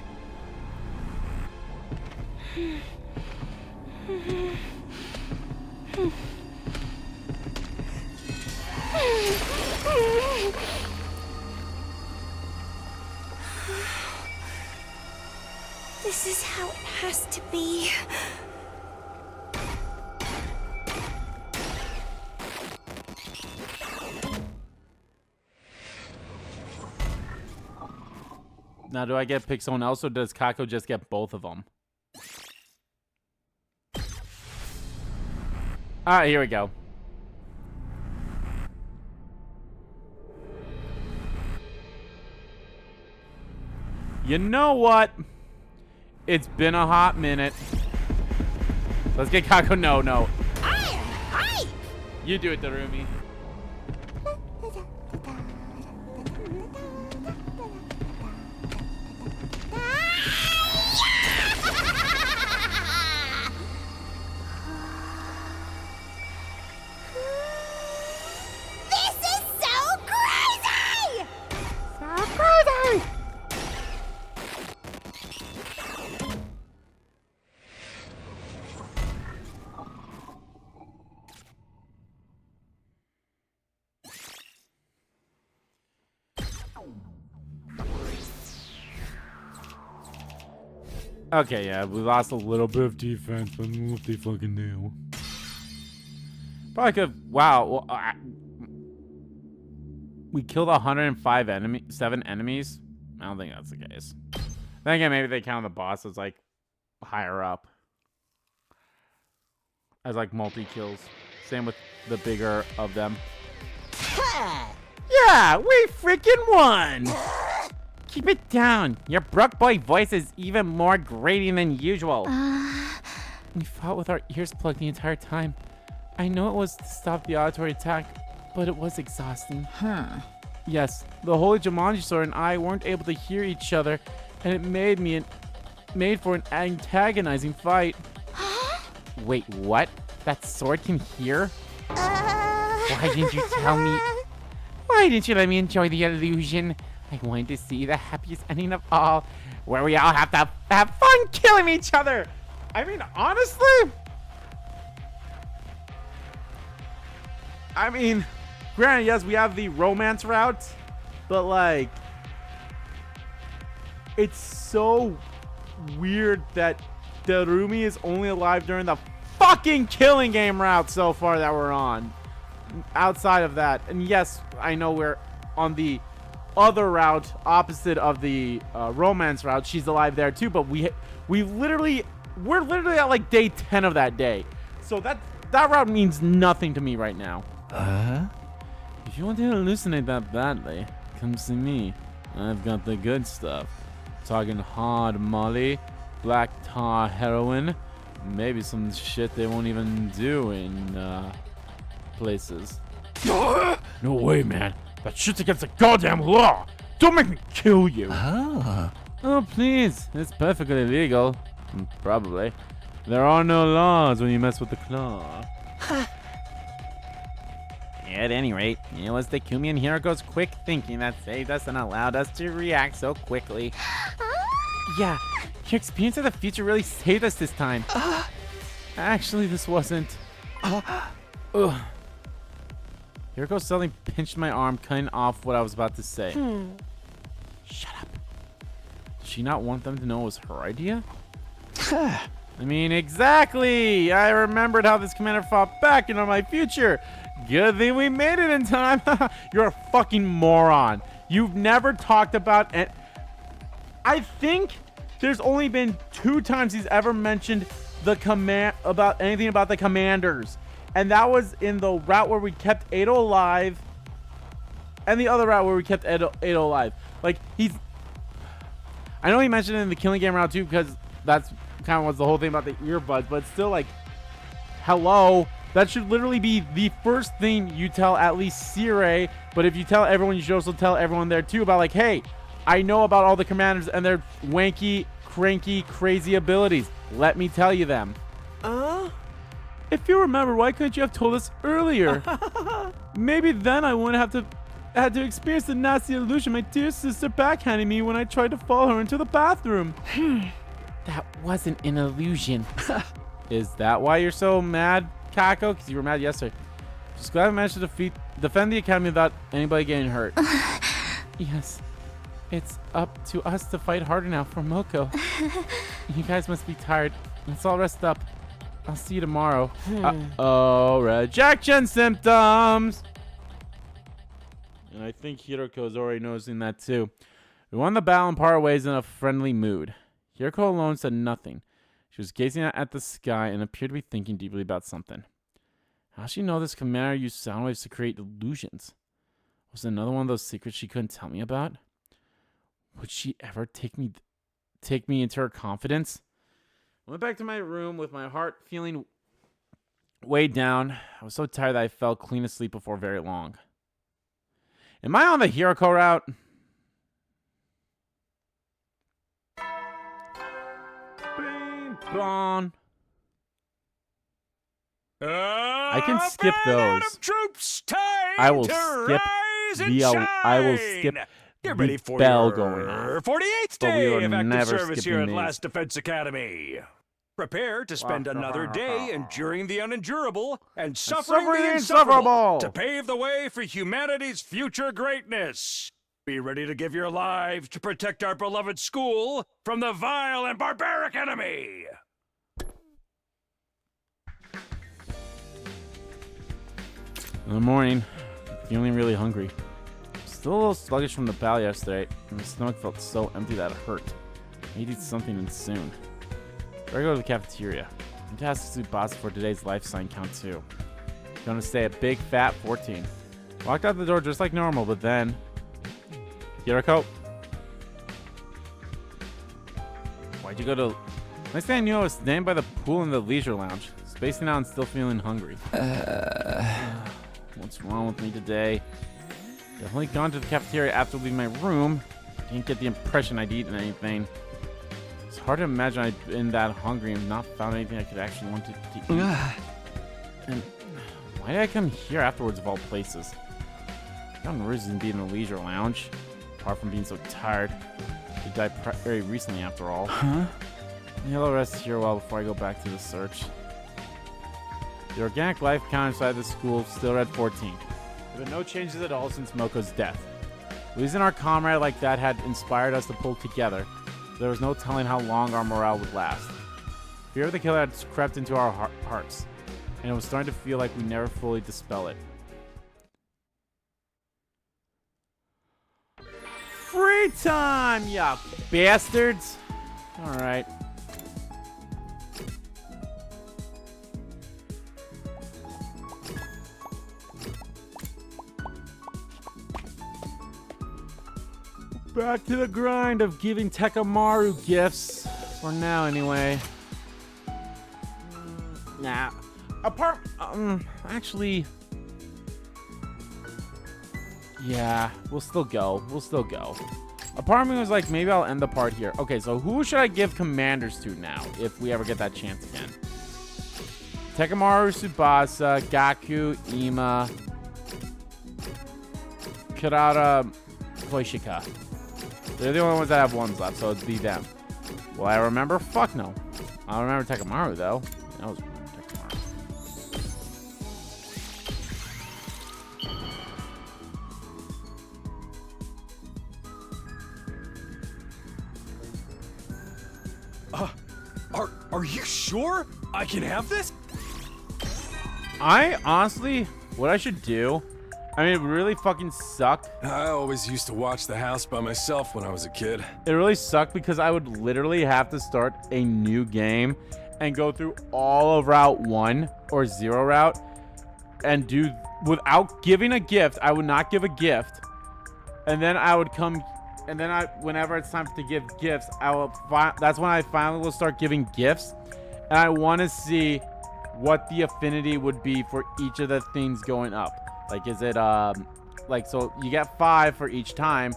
This is how it has to be. Now, do I get pick someone else, or does Kako just get both of them? All right, here we go. You know what? It's been a hot minute. Let's get Kako. No. Hi! You do it, Takumi. This is so crazy! So crazy! Okay, yeah, we lost a little bit of defense, but what they fucking do. Probably could. Wow. Well, we killed 7 enemies. I don't think that's the case. Then again, maybe they count the boss as like higher up, as like multi kills. Same with the bigger of them. Yeah, we freaking won. Keep it down. Your Brook Boy voice is even more grating than usual. We fought with our ears plugged the entire time. I know it was to stop the auditory attack, but it was exhausting. Yes, the Holy Jumanji Sword and I weren't able to hear each other, and it made for an antagonizing fight. Wait, what? That sword can hear? Why didn't you tell me? Why didn't you let me enjoy the illusion? I wanted to see the happiest ending of all, where we all have to have fun killing each other. I mean, honestly, granted, yes, we have the romance route, but like, it's so weird that Takumi is only alive during the fucking killing game route so far that we're on. Outside of that, and yes, I know we're on the other route opposite of the romance route. She's alive there too, but we're literally at like day 10 of that day, so that route means nothing to me right now. If you want to hallucinate that badly, come see me. I've got the good stuff. Talking hard molly, black tar heroin, maybe some shit they won't even do in places. No way, man. That shit's against the goddamn law. Don't make me kill you. Oh, please. It's perfectly legal. Probably. There are no laws when you mess with the claw. At any rate, it was Takumi and Hiroko's quick thinking that saved us and allowed us to react so quickly. Yeah, your experience of the future really saved us this time. Actually, this wasn't. Hiroko suddenly pinched my arm, cutting off what I was about to say. Shut up. Did she not want them to know it was her idea? I mean, exactly. I remembered how this commander fought back into my future. Good thing we made it in time. You're a fucking moron. You've never talked about it. I think there's only been 2 times he's ever mentioned anything about the commanders. And that was in the route where we kept Ado alive, and the other route where we kept Ado alive. Like, I know he mentioned it in the killing game route too, because that's kind of was the whole thing about the earbuds, but still, like, hello, that should literally be the first thing you tell at least Sirei. But if you tell everyone, you should also tell everyone there too about, like, hey, I know about all the commanders and their wanky, cranky, crazy abilities. Let me tell you them. If you remember, why couldn't you have told us earlier? Maybe then I wouldn't have had to experience the nasty illusion my dear sister backhanded me when I tried to follow her into the bathroom. That wasn't an illusion. Is that why you're so mad, Kako? Because you were mad yesterday. Just glad I managed to defend the academy without anybody getting hurt. Yes. It's up to us to fight harder now for Moko. You guys must be tired. Let's all rest up. I'll see you tomorrow. Uh-oh, rejection symptoms! And I think Hiroko's already noticing that too. We won the battle and parted ways in a friendly mood. Hiroko alone said nothing. She was gazing at the sky and appeared to be thinking deeply about something. How does she know this commander used sound waves to create illusions? Was it another one of those secrets she couldn't tell me about? Would she ever take me into her confidence? I went back to my room with my heart feeling weighed down. I was so tired that I fell clean asleep before very long. Am I on the Hiroko route? Bing bong. I can skip those. Troops, time I will to skip rise and the shine. I will skip Get ready the for bell your going on. 48th But we day are of active never service here skipping at Last these. Defense Academy. Prepare to spend another day enduring the unendurable and suffering the insufferable to pave the way for humanity's future greatness. Be ready to give your lives to protect our beloved school from the vile and barbaric enemy. In the morning, feeling really hungry. Still a little sluggish from the battle yesterday, and my stomach felt so empty that it hurt. I need to eat something and soon. Better go to the cafeteria. I need to ask Tsubasa for today's life sign count too. Gonna stay at Big Fat 14. Walked out the door just like normal, but then... Hiroko? Why'd you go to... Next thing I knew, I was standing by the pool in the leisure lounge, spacing out and still feeling hungry. What's wrong with me today? Definitely gone to the cafeteria after leaving my room. Didn't get the impression I'd eaten anything. It's hard to imagine I'd been that hungry and not found anything I could actually want to eat. And why did I come here afterwards of all places? I got no reason to be in the leisure lounge. Apart from being so tired. I died very recently after all. Maybe I'll rest here a while before I go back to the search. The organic life count inside the school still read 14. There have been no changes at all since Moko's death. Losing our comrade like that had inspired us to pull together. There was no telling how long our morale would last. Fear of the killer had crept into our hearts, and it was starting to feel like we never fully dispel it. Free time, ya bastards! Alright. Back to the grind of giving Takamaru gifts. For now, anyway. Nah. Actually... Yeah, we'll still go. A part of me was like, maybe I'll end the part here. Okay, so who should I give commanders to now, if we ever get that chance again? Takamaru, Tsubasa, Gaku, Ima, Kurata, Koishika. They're the only ones that have ones left, so it'd be them. Will I remember? Fuck no. I remember Takamaru, though. That was Takamaru. Are you sure I can have this? I honestly, what I should do, I mean, it really fucking sucked. I always used to watch the house by myself when I was a kid. It really sucked because I would literally have to start a new game and go through all of Route 1 or 0 Route and do, without giving a gift, I would not give a gift. And then I would come, and then whenever it's time to give gifts, that's when I finally will start giving gifts. And I want to see what the affinity would be for each of the things going up. Like, is it, like, so you get 5 for each time.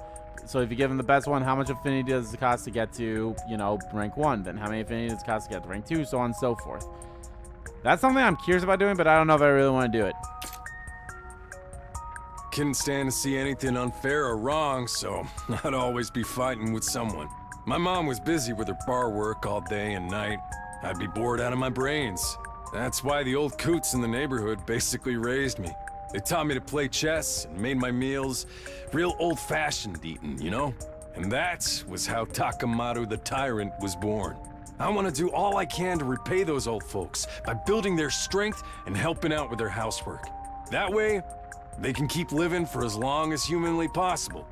So if you give him the best one, how much affinity does it cost to get to, you know, rank 1? Then how many affinity does it cost to get to rank 2? So on and so forth. That's something I'm curious about doing, but I don't know if I really want to do it. Couldn't stand to see anything unfair or wrong, so I'd always be fighting with someone. My mom was busy with her bar work all day and night. I'd be bored out of my brains. That's why the old coots in the neighborhood basically raised me. They taught me to play chess and made my meals real old-fashioned eating, you know? And that was how Takamaru the Tyrant was born. I want to do all I can to repay those old folks by building their strength and helping out with their housework. That way, they can keep living for as long as humanly possible.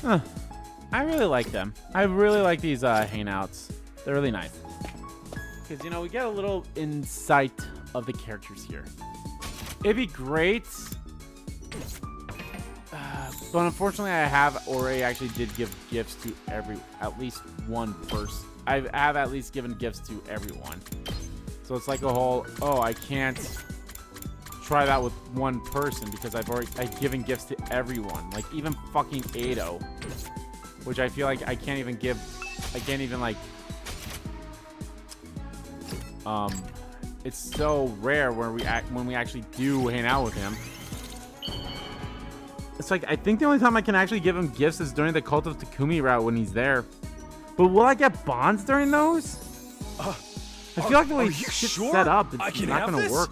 Huh. I really like them. I really like these hangouts. They're really nice. Because, you know, we get a little insight of the characters here. It'd be great. But unfortunately, I have already actually did give gifts to at least one person. I have at least given gifts to everyone. So it's like a whole, oh, I can't try that with one person because I've given gifts to everyone. Like even fucking Ado. Which I feel like I can't even like, it's so rare when we actually do hang out with him. It's like, I think the only time I can actually give him gifts is during the Cult of Takumi route when he's there. But will I get bonds during those? I feel like the way shit's set up, it's not gonna work.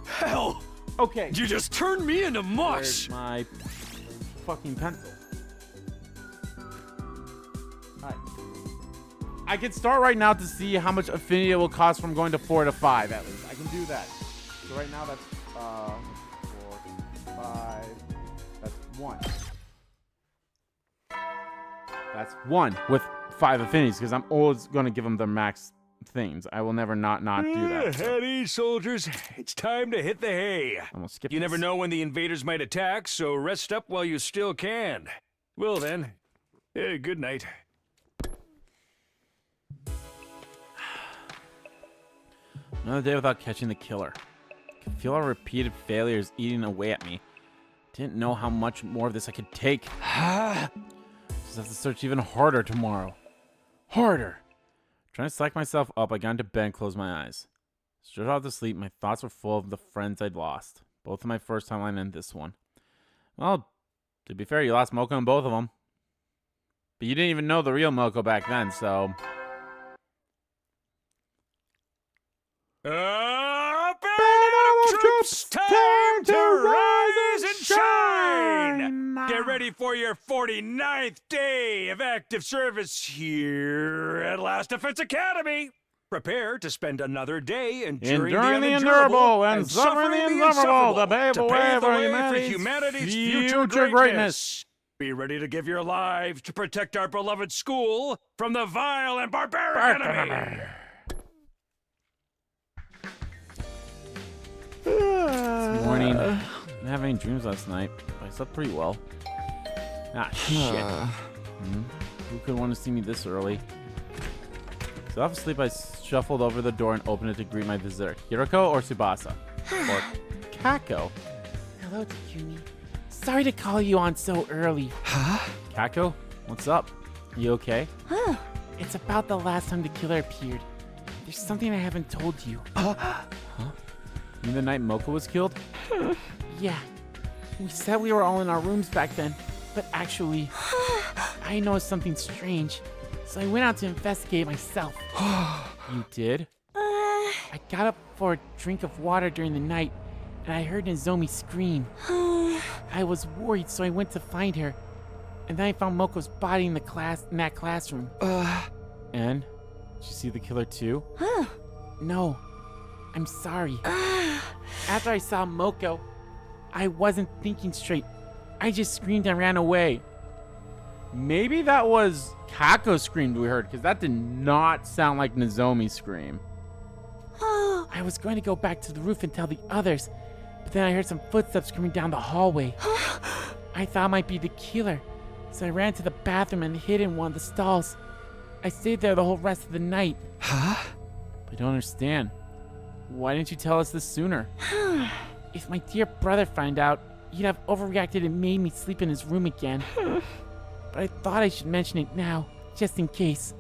Hell! Okay. You just turned me into mush! Where's my fucking pencil? Alright. I can start right now to see how much affinity it will cost from going to 4 to 5 at least. I can do that. So right now that's 4, 5. That's 1. That's 1 with 5 affinities because I'm always gonna give them their max things. I will never not do that. So. At ease, soldiers. It's time to hit the hay. I'm gonna skip You this. never know when the invaders might attack, so rest up while you still can. Well then, good night. Another day without catching the killer. I could feel our repeated failures eating away at me. Didn't know how much more of this I could take. Just have to search even harder tomorrow. Harder! Trying to psych myself up, I got into bed and closed my eyes. Straight off to sleep, my thoughts were full of the friends I'd lost. Both in my first timeline and this one. Well, to be fair, you lost Moko in both of them. But you didn't even know the real Moko back then, so... Up and troops! Time to rise and shine! Get ready for your 49th day of active service here at Last Defense Academy. Prepare to spend another day enduring the unendurable and suffering the insufferable to pave the way for humanity's future greatness. Be ready to give your lives to protect our beloved school from the vile and barbaric enemy. This morning, I didn't have any dreams last night, but I slept pretty well. Ah, shit. Who could want to see me this early? So off asleep, I shuffled over the door and opened it to greet my visitor. Hiroko or Tsubasa? Or Kako? Hello, Takumi. Sorry to call you on so early. Huh? Kako? What's up? You okay? It's about the last time the killer appeared. There's something I haven't told you. Huh? You mean the night Moko was killed? Yeah. We said we were all in our rooms back then, but actually, I noticed something strange, so I went out to investigate myself. You did? I got up for a drink of water during the night, and I heard Nozomi scream. I was worried, so I went to find her, and then I found Moko's body in that classroom. And? Did you see the killer too? No. I'm sorry. After I saw Moko, I wasn't thinking straight. I just screamed and ran away. Maybe that was Kako's scream we heard, because that did not sound like Nozomi's scream. I was going to go back to the roof and tell the others, but then I heard some footsteps coming down the hallway. I thought it might be the killer, So I ran to the bathroom and hid in one of the stalls. I stayed there the whole rest of the night. Huh? I don't understand. Why didn't you tell us this sooner? If my dear brother found out, he'd have overreacted and made me sleep in his room again. But I thought I should mention it now, just in case.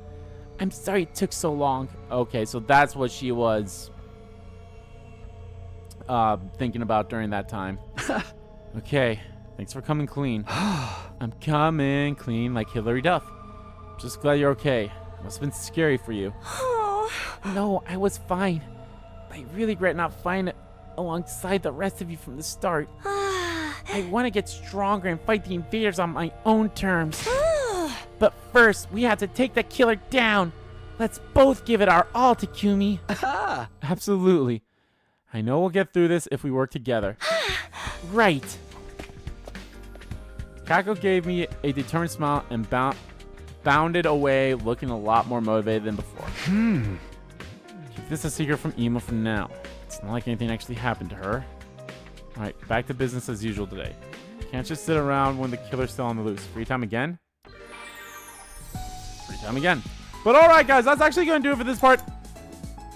I'm sorry it took so long. Okay, so that's what she was thinking about during that time. Okay, thanks for coming clean. I'm coming clean like Hillary Duff. Just glad you're okay. Must have been scary for you. No, I was fine. I really regret not fighting alongside the rest of you from the start. I want to get stronger and fight the invaders on my own terms. But first, we have to take the killer down. Let's both give it our all, Takumi. Absolutely. I know we'll get through this if we work together. Right. Kako gave me a determined smile and bounded away, looking a lot more motivated than before. Keep this a secret from Ema for now. It's not like anything actually happened to her. Alright, back to business as usual today. Can't just sit around when the killer's still on the loose. Free time again? Free time again. But alright guys, that's actually going to do it for this part.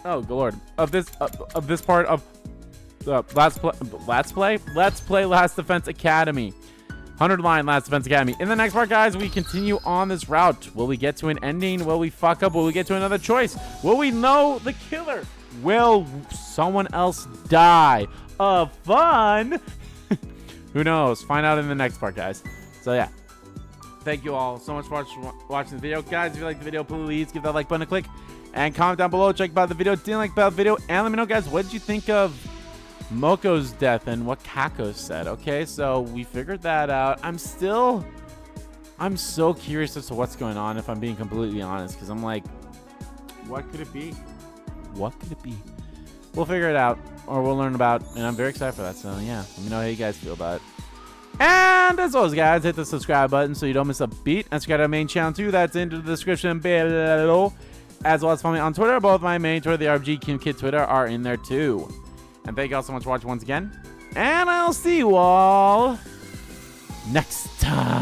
Oh, good lord. Of this part of Let's Play Last Defense Academy. 100-line Last Defense Academy. In the next part, guys, we continue on this route. Will we get to an ending? Will we fuck up? Will we get to another choice? Will we know the killer? Will someone else die of fun? Who knows? Find out in the next part, guys. So, yeah. Thank you all so much for watching the video. Guys, if you liked the video, please give that like button a click. And comment down below. Check about the video. Didn't like about the video. And let me know, guys, what did you think of Moko's death and what Kako said? Okay, so we figured that out. I'm so curious as to what's going on, if I'm being completely honest, because I'm like, what could it be? What could it be? We'll figure it out, or we'll learn about, and I'm very excited for that. So yeah, let me know how you guys feel about it. And as always, guys, hit the subscribe button so you don't miss a beat. And subscribe to our main channel too. That's in the description below. As well as follow me on Twitter. Both my main Twitter, the RBG Kim Kid Twitter, are in there too. And thank you all so much for watching once again. And I'll see you all next time.